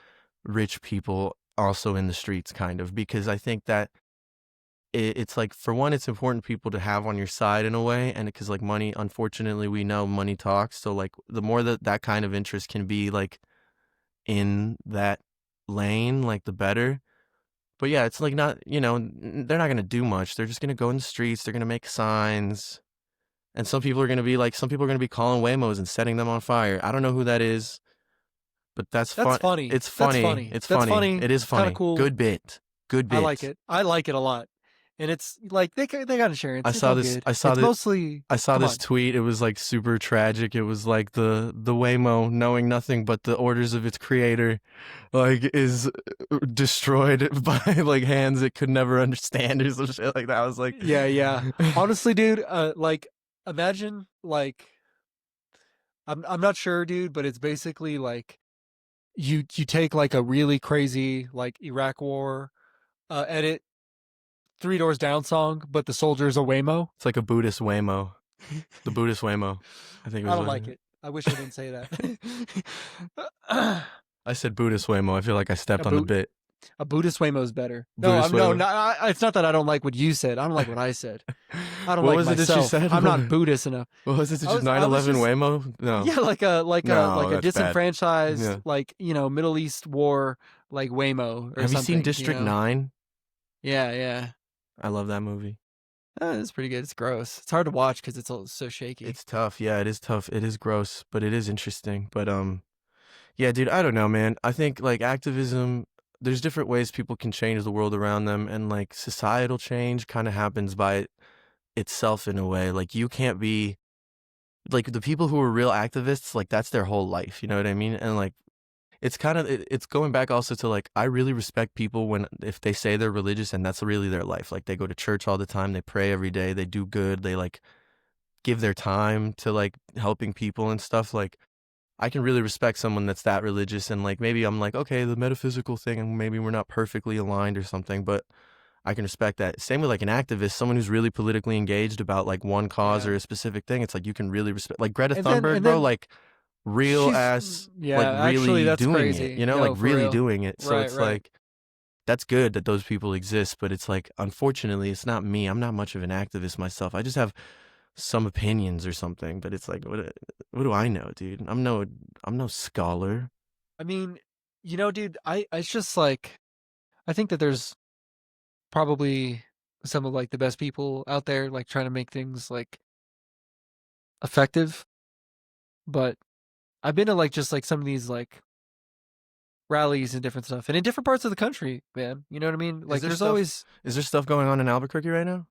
rich people also in the streets, kind of, because I think that it's like, for one, it's important people to have on your side in a way, and because like money, unfortunately, we know money talks. So like the more that kind of interest can be like in that lane, like the better. But yeah, it's like not, they're not gonna do much. They're just gonna go in the streets. They're gonna make signs, and some people are gonna be calling Waymos and setting them on fire. I don't know who that is, but that's That's funny. It's That's funny. funny. It's That's funny. funny. It is It's kinda funny. cool. Good bit. Good bit. I like it. I like it a lot. And it's like they got insurance. I It's saw all this- good. I saw it's this- mostly. I saw come this on. tweet. It was like super tragic. It was like the Waymo, knowing nothing but the orders of its creator, like is destroyed by like hands it could never understand or some shit like that. I was like, Yeah. Honestly, dude, like imagine like I'm not sure, dude, but it's basically like you take like a really crazy like Iraq war edit 3 Doors Down song, but the soldier's a Waymo. It's like a Buddhist Waymo. The Buddhist Waymo. I think it was I don't what like it. I wish I didn't say that. I said Buddhist Waymo. I feel like I stepped A, on the Bo- bit. a Buddhist Waymo's better. No, Buddhist I'm no, Waymo. not, it's not that I don't like what you said. I don't like what I said. I don't What like was it that you myself. said? I'm not Buddhist enough. What was it? Just I was 9/11 just Waymo? No. yeah, No, like a that's bad. disenfranchised Yeah. Middle East war like Waymo or Have you seen something. District 9? Yeah, yeah. I love that movie. It's pretty good. It's gross. It's hard to watch because it's all so shaky. It's tough. Yeah, it is tough. It is gross, but it is interesting. But yeah, dude, I don't know, man. I think like activism, there's different ways people can change the world around them, and like societal change kind of happens by itself in a way. Like you can't be like the people who are real activists, like that's their whole life, you know what I mean? And like it's kind of it's going back also to like I really respect people when if they say they're religious and that's really their life. Like they go to church all the time, they pray every day, they do good, they like give their time to like helping people and stuff. Like I can really respect someone that's that religious, and like maybe I'm like, okay, the metaphysical thing and maybe we're not perfectly aligned or something, but I can respect that. Same with like an activist, someone who's really politically engaged about like one cause Yeah. or a specific thing. It's like you can really respect like Greta And Thunberg, then bro, like real she's ass yeah, like actually really that's doing crazy. it, you know, No, like for really real. doing it. So Right, it's right. like that's good that those people exist, but it's like unfortunately it's not me. I'm not much of an activist myself. I just have some opinions or something, but it's like what do I know, dude? I'm no scholar. I mean, dude, I it's just like I think that there's probably some of like the best people out there like trying to make things like effective, but I've been to like just like some of these like rallies and different stuff and in different parts of the country, man. You know what I mean? Like there's always Is there stuff going on in Albuquerque right now?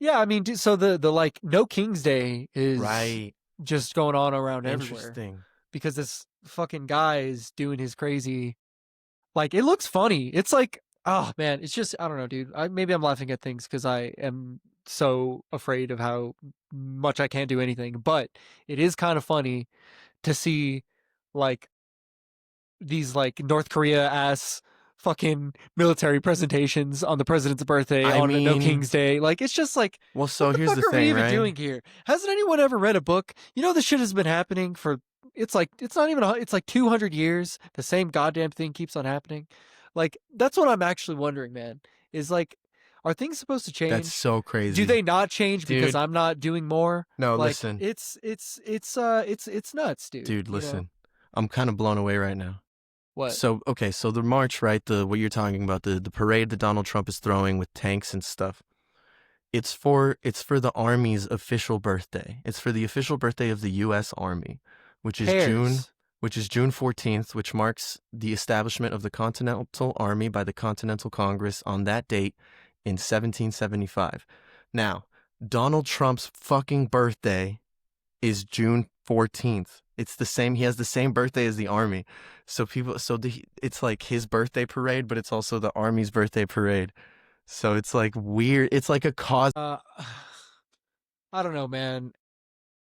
yeah, I mean, so the like No King's Day is Right. just going on around everywhere Interesting. because this fucking guy is doing his crazy. Like it looks funny. It's like, oh man, it's just I don't know, dude. Maybe I'm laughing at things because I am so afraid of how much I can't do anything. But it is kind of funny to see like these like North Korea ass fucking military presentations on the president's birthday I on a No mean, King's Day. Like it's just like, well, what so the here's fuck the are we thing, even right? doing here? Hasn't anyone ever read a book? This shit has been happening for it's like it's not even it's like 200 years. The same goddamn thing keeps on happening. Like that's what I'm actually wondering, man. Is like, are things supposed to That's change? so crazy. Do they not change because Dude, I'm not doing more? no, Like listen. it's nuts, dude. Dude, listen. I'm kind of blown away right now. What? So, okay, so the march, right? The what you're talking about, the parade that Donald Trump is throwing with tanks and stuff. It's for the Army's official birthday. It's for the official birthday of the US Army, which is Cares. June 14th, which marks the establishment of the Continental Army by the Continental Congress on that date in 1775. Now, Donald Trump's fucking birthday is June 14th. It's the same. He has the same birthday as the Army. So it's like his birthday parade, but it's also the Army's birthday parade. So it's like weird. It's like a cause. I don't know, man.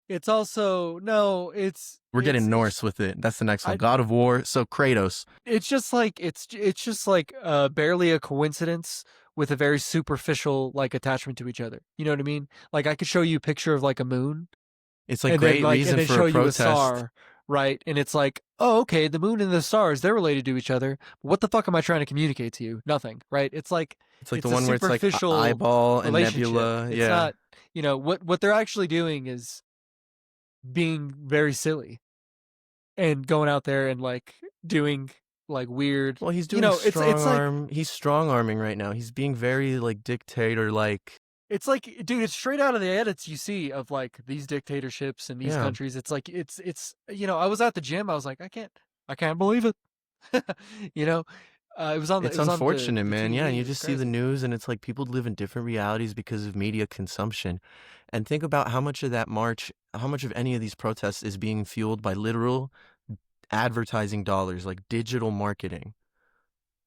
It's also no. We're getting it's Norse with it. That's the next one. I- God of War. So Kratos. it's just like it's just like barely a coincidence with a very superficial like attachment to each other. You know what I mean? Like I could show you a picture of like a moon, It's like and great then like reason and then for show a you a protest. star, right? And it's like, oh, okay, the moon and the stars, they're related to each other. What the fuck am I trying to communicate to you? Nothing, right? It's like It's like it's the a one where it's like superficial eyeball and relationship. nebula. It's Yeah. not, what they're actually doing is being very silly and going out there and like doing like weird. Well, he's doing it's like He's strong arming right now. He's being very like dictator like. it's like, dude, it's straight out of the edits you see of like these dictatorships in these Yeah. countries. It's like it's I was at the gym. I was like, I can't believe it. It was on. It's it was unfortunate, on the man. TV. Yeah, and you It was just see the crazy. news, and it's like people live in different realities because of media consumption. And think about how much of that march, how much of any of these protests is being fueled by literal advertising dollars, like digital marketing.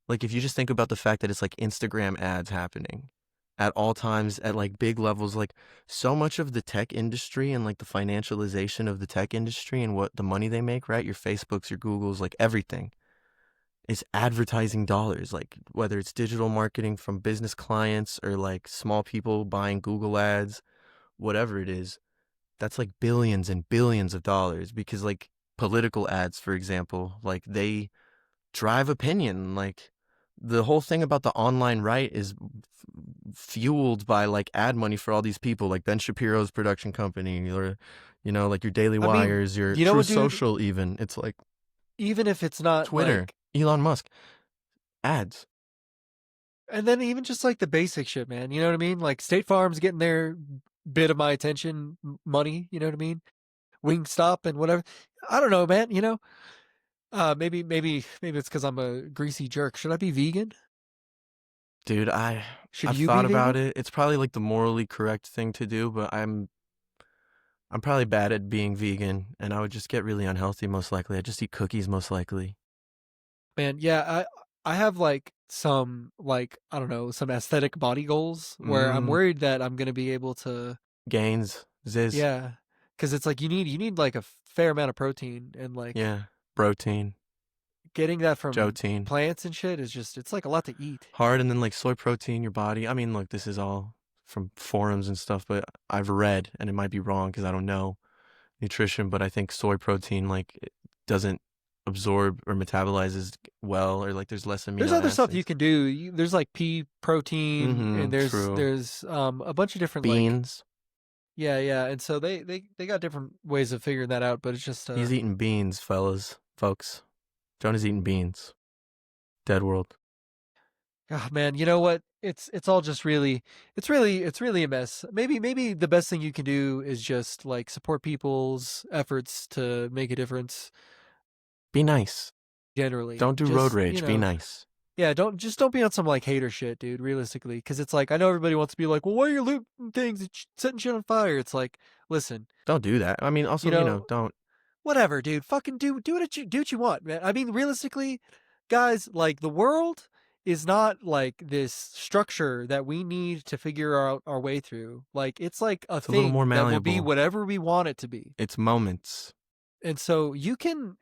Like if you just think about the fact that it's like Instagram ads happening at all times at like big levels, like so much of the tech industry and like the financialization of the tech industry and what the money they make, right? Your Facebooks, your Googles, like everything. It's advertising dollars, like whether it's digital marketing from business clients or like small people buying Google ads, whatever it is, that's like billions and billions of dollars because like political ads, for example, like they drive opinion. Like the whole thing about the online right is fueled by like ad money for all these people, like Ben Shapiro's production company, or like your Daily I mean, Wires, your you know True what, dude? Social, even. It's like Even if it's not Twitter, like, Elon Musk, ads. and then even just like the basic shit, man. You know what I mean? Like State Farm's getting their bit of my attention, money. You know what I mean? Wingstop and whatever. I don't know, man. Maybe it's because I'm a greasy jerk. Should I be vegan? Dude, Should I've you be thought about vegan? it. It's probably like the morally correct thing to do, but I'm probably bad at being vegan, and I would just get really unhealthy most likely. I'd just eat cookies most likely. Man, yeah, I have like some like I don't know some aesthetic body goals where I'm Mm, worried that I'm gonna be able to gains, ziz, yeah, because it's like you need like a fair amount of protein and like yeah, protein, getting that from protein. plants and shit is just it's like a lot to eat. Hard, and then like soy protein, your body. I mean, look, this is all from forums and stuff, but I've read, and it might be wrong because I don't know nutrition, but I think soy protein like it doesn't absorb or metabolizes well, or like there's less There's amino other stuff you acids. can do. There's like pea protein and there's True. there's a bunch of different like Beans. yeah, and so they got different ways of figuring that out, but it's just He's eating beans, fellas, folks. Jonah's eating beans. Dead world. oh, man, you know what? It's all just really it's really a mess. Maybe the best thing you can do is just like support people's efforts to make a difference Be nice. generally. Don't do road Just, rage. Be nice. yeah, don't be on some like hater shit, dude, realistically, cuz it's like I know everybody wants to be like, "Well, why are you looting things and setting shit on fire?" It's like, listen, Don't do that. I mean, you also, know, don't. whatever, dude. Fucking do what you want, man. I mean, realistically, guys, like the world is not like this structure that we need to figure out our way through. Like it's like a It's a little more thing that will be malleable. whatever we want it to be. It's moments. And so you can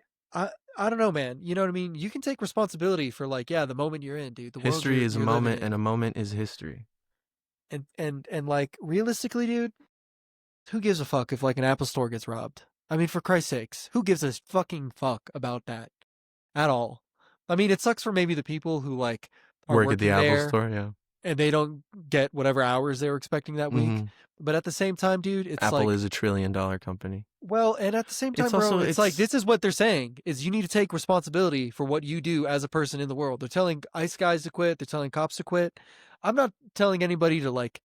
I don't know, man. You know what I mean? You can take responsibility for like, yeah, the moment you're in, dude. The world History you're is a you're living moment, and in. a moment is history. And like realistically, dude, who gives a fuck if like an Apple store gets robbed? I mean, for Christ's sakes, who gives a fucking fuck about that at all? I mean, it sucks for maybe the people who like are Work at the working Apple there store, yeah. and they don't get whatever hours they were expecting that week. Mm-hmm. But at the same time, dude, it's Apple like, is $1 trillion company. well, and at the same time, It's bro, also, it's like this is what they're saying is you need to take responsibility for what you do as a person in the world. They're telling ICE guys to quit, they're telling cops to quit. I'm not telling anybody to like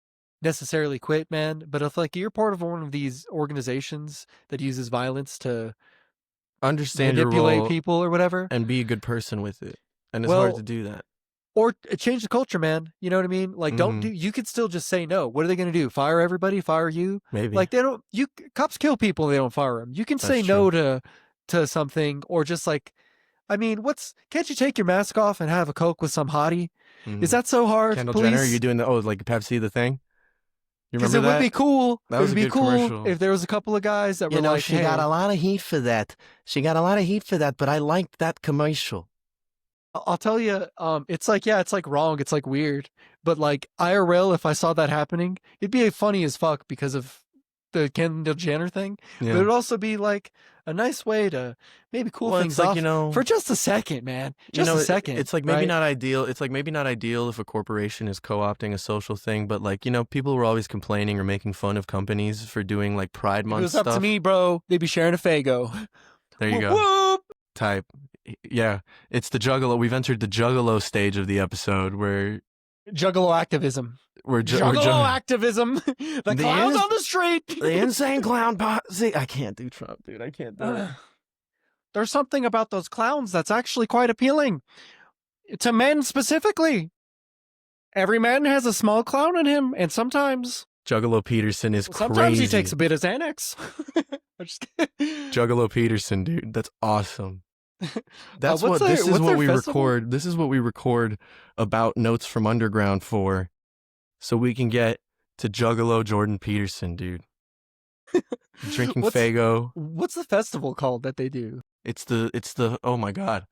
necessarily quit, man, but if like you're part of one of these organizations that uses violence to understand your manipulate role people or whatever, and be a good person with it. And it's hard to well, do that. or change the culture, man. You know what I mean? Like, don't Mm-hmm. do. You could still just say no. What are they going to do? Fire everybody? Fire you? Maybe. Like they don't. You cops kill people. They don't fire them. You can That's say true. no to something, or just like, I mean, can't you take your mask off and have a Coke with some hottie? Mm-hmm. Is that so hard, Kendall Jenner, are you please? doing like Pepsi the thing? You Because remember it would be that? cool. That It was would a be good cool commercial. if there was a couple of guys that were like, She hey, got a lot of heat for that. She got a lot of heat for that, but I liked that commercial. I'll tell you, it's like, yeah, it's like wrong, it's like weird, but like IRL, if I saw that happening, it'd be funny as fuck because of the Kendall Jenner thing, but Yeah. it'd also be like a nice way to maybe cool Well, things it's like, off for just a second, man, just a second. It's like maybe right? not ideal. It's like maybe not ideal if a corporation is co-opting a social thing, but like, people were always complaining or making fun of companies for doing like Pride If it Month was up stuff. to me, bro, they'd be sharing a Fago. There you Whoop, go. whoop. Type. Yeah. It's the Juggalo. We've entered the Juggalo stage of the episode where Juggalo activism. we're Juggalo activism. The clowns on the street. The insane clown posse. I can't do Trump, dude. I can't do it. There's something about those clowns that's actually quite appealing to men specifically. Every man has a small clown in him, and sometimes Juggalo Peterson is sometimes crazy. he takes a bit of Xanax. I'm just kidding. Juggalo Peterson, dude. That's awesome. That's what's this is what's what their we festival? record. This is what we record about Notes from Underground for, so we can get to Juggalo Jordan Peterson, dude. Drinking Fago. What's the festival called that they do? It's the oh my god.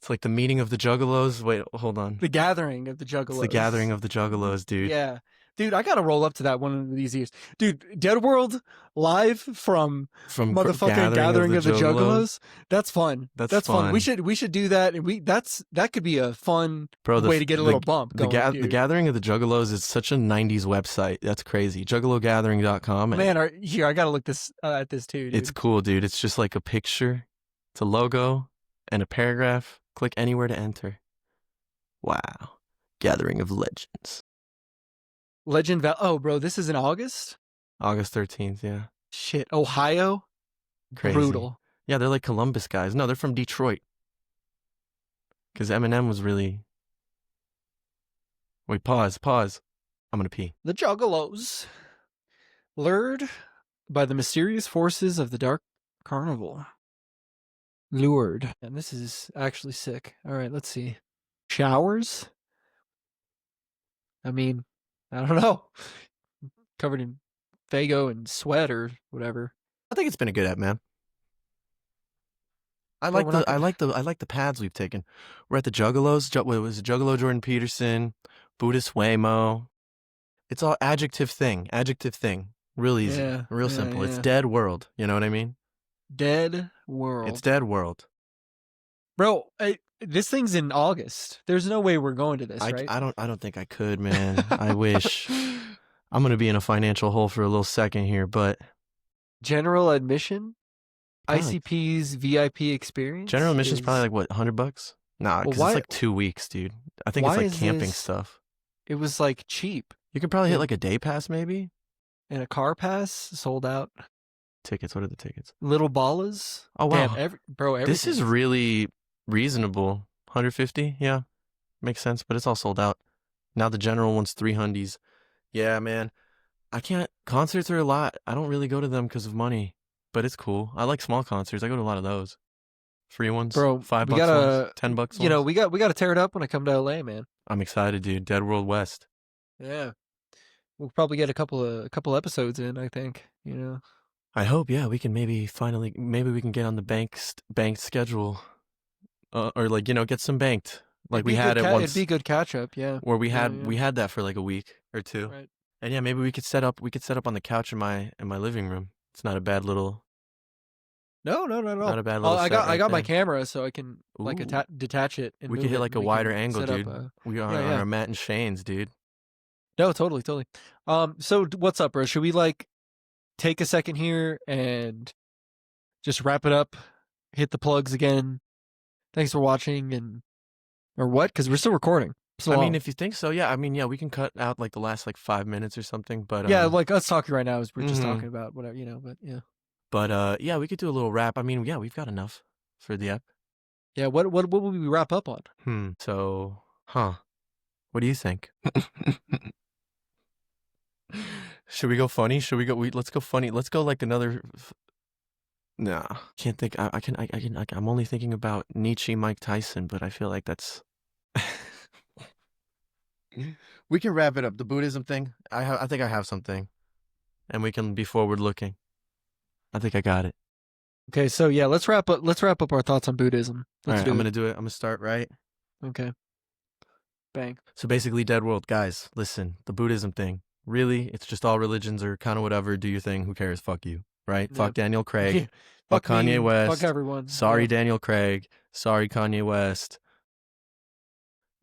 It's like the meeting of the Juggalos. Wait, hold on. The gathering of the Juggalos. It's the gathering of the Juggalos, dude. Yeah. Dude, I gotta roll up to that one of these years. Dude, Dead World live from motherfucking Gathering of the Juggalos. That's fun. That's fun. We fun. should do that, and that could be a fun Bro, way to get a little bump going. The Gathering of the Juggalos is such a 90s website. That's crazy. Juggalogathering.com. Man, here, I gotta look at this too, dude. It's cool, dude. It's just like a picture. It's a logo and a paragraph. Click anywhere to enter. Wow. Gathering of Legends. Oh, bro, this is in August? August 13th, yeah. Shit. Ohio? Crazy. Brutal. Yeah, they're like Columbus guys. No, they're from Detroit. Because Eminem was really... Wait, pause. I'm gonna pee. The Juggalos. Lured by the mysterious forces of the Dark Carnival. Lured. And this is actually sick. All right, let's see. Showers? I mean, I don't know. Covered in Fago and sweat or whatever. I think it's been a good app, man. I like the paths we've taken. We're at the Juggalos. What was it? Juggalo Jordan Peterson, Buddhist Waymo. It's all adjective thing. Real easy. Real simple. It's Dead World. You know what I mean? Dead World. It's Dead World. Bro, this thing's in August. There's no way we're going to this, right? I don't think I could, man. I wish. I'm gonna be in a financial hole for a little second here, but general admission, probably, ICP's VIP experience. General admission is probably like what, $100? Nah, because it's like 2 weeks, dude. I think it's like camping stuff. It was like cheap. You could probably hit like a day pass, maybe. And a car pass sold out. Tickets. What are the tickets? Little ballas. Oh wow, damn, everything. This is really reasonable. 150, yeah, makes sense. But it's all sold out. Now the general one's $300. Yeah, man. I can't. Concerts are a lot. I don't really go to them because of money, but it's cool. I like small concerts. I go to a lot of those. Free ones, bro. $5 ones, $10 ones. You know, we got to tear it up when I come to LA, man. I'm excited, dude. Dead World West. Yeah, we'll probably get a couple episodes in. I think, you know. I hope. Yeah, we can maybe we can get on the banked schedule, or like, you know, get some banked. Like we had it once. It'd be good catch up, yeah. Where we had that for like a week or two. Right. And yeah, maybe we could set up on the couch in my living room. It's not a bad little. No. Not a bad little. I got my camera, so I can like detach it. And we could hit like a wider angle, dude. We are on our Matt and Shane's, dude. No, totally. So what's up, bro? Should we like take a second here and just wrap it up? Hit the plugs again. Thanks for watching or what? Because we're still recording. I mean, if you think so, yeah. I mean, yeah, we can cut out like the last like 5 minutes or something. But yeah, like us talking right now is we're just talking about whatever, you know. But yeah. But yeah, we could do a little wrap. I mean, yeah, we've got enough for the app. Yeah. What will we wrap up on? So, what do you think? Should we go funny? Let's go funny. Let's go like another. Nah, can't think. I'm only thinking about Nietzsche, Mike Tyson, but I feel like that's. We can wrap it up. The Buddhism thing. I think I have something, and we can be forward looking. I think I got it. Okay, so yeah, let's wrap up our thoughts on Buddhism. All right, I'm gonna do it. I'm gonna start right. Okay. Bang. So basically, Dead World, guys. Listen, the Buddhism thing. Really, it's just all religions are kind of whatever. Do your thing. Who cares? Fuck you. Right? Yeah. Fuck Daniel Craig. Fuck Kanye West. Fuck everyone. Sorry, Daniel Craig. Sorry, Kanye West.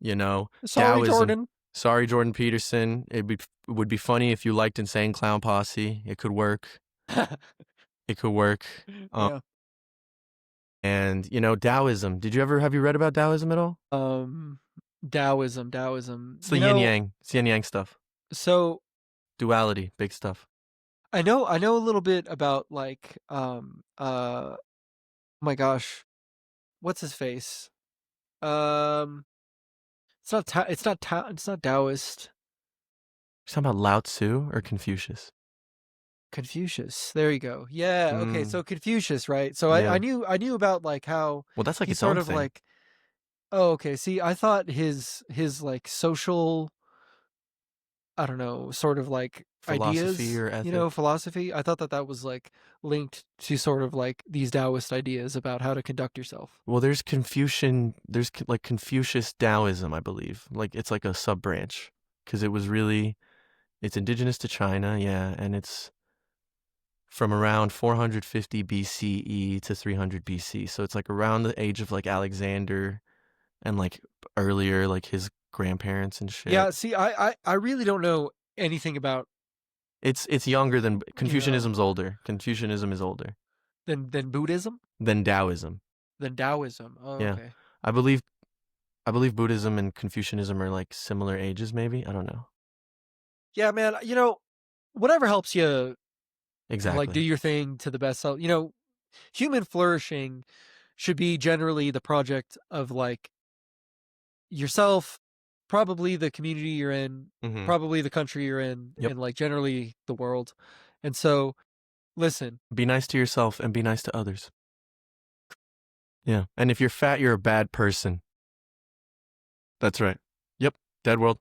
You know. Sorry, Taoism. Jordan. Sorry, Jordan Peterson. It would be funny if you liked Insane Clown Posse. It could work. It could work. Yeah. And, you know, Taoism. Have you read about Taoism at all? Taoism. It's the yin yang. It's yin yang stuff. So duality, big stuff. I know a little bit about like oh my gosh. What's his face? It's not Taoist. You're talking about Lao Tzu or Confucius? Confucius. There you go. Yeah. Okay. So Confucius, right? So I knew about like how. Well, that's like he's its own sort of thing. like. Oh, okay. See, I thought his like social. I don't know, sort of like philosophy ideas, or ethic. You know, philosophy. I thought that was like linked to sort of like these Taoist ideas about how to conduct yourself. Well, there's Confucian. There's like Confucius Taoism, I believe. Like it's like a sub branch because it was really It's indigenous to China, yeah, and it's from around 450 BCE to 300 BC. So it's like around the age of like Alexander and like earlier, like his grandparents and shit. Yeah, see, I really don't know anything about It's younger than you know Confucianism's older. Confucianism is older than Buddhism, than Taoism. than Taoism. Oh, Yeah. okay. I believe Buddhism and Confucianism are like similar ages maybe. I don't know. Yeah, man, whatever helps you like do Exactly. your thing to the best self. Human flourishing should be generally the project of like yourself, probably the community you're in, Mhm. probably the country you're in, Yep. and like generally the world. And so, listen, Be nice to yourself and be nice to others. Yeah. And if you're fat, you're a bad person. That's right. Yep. Dead world.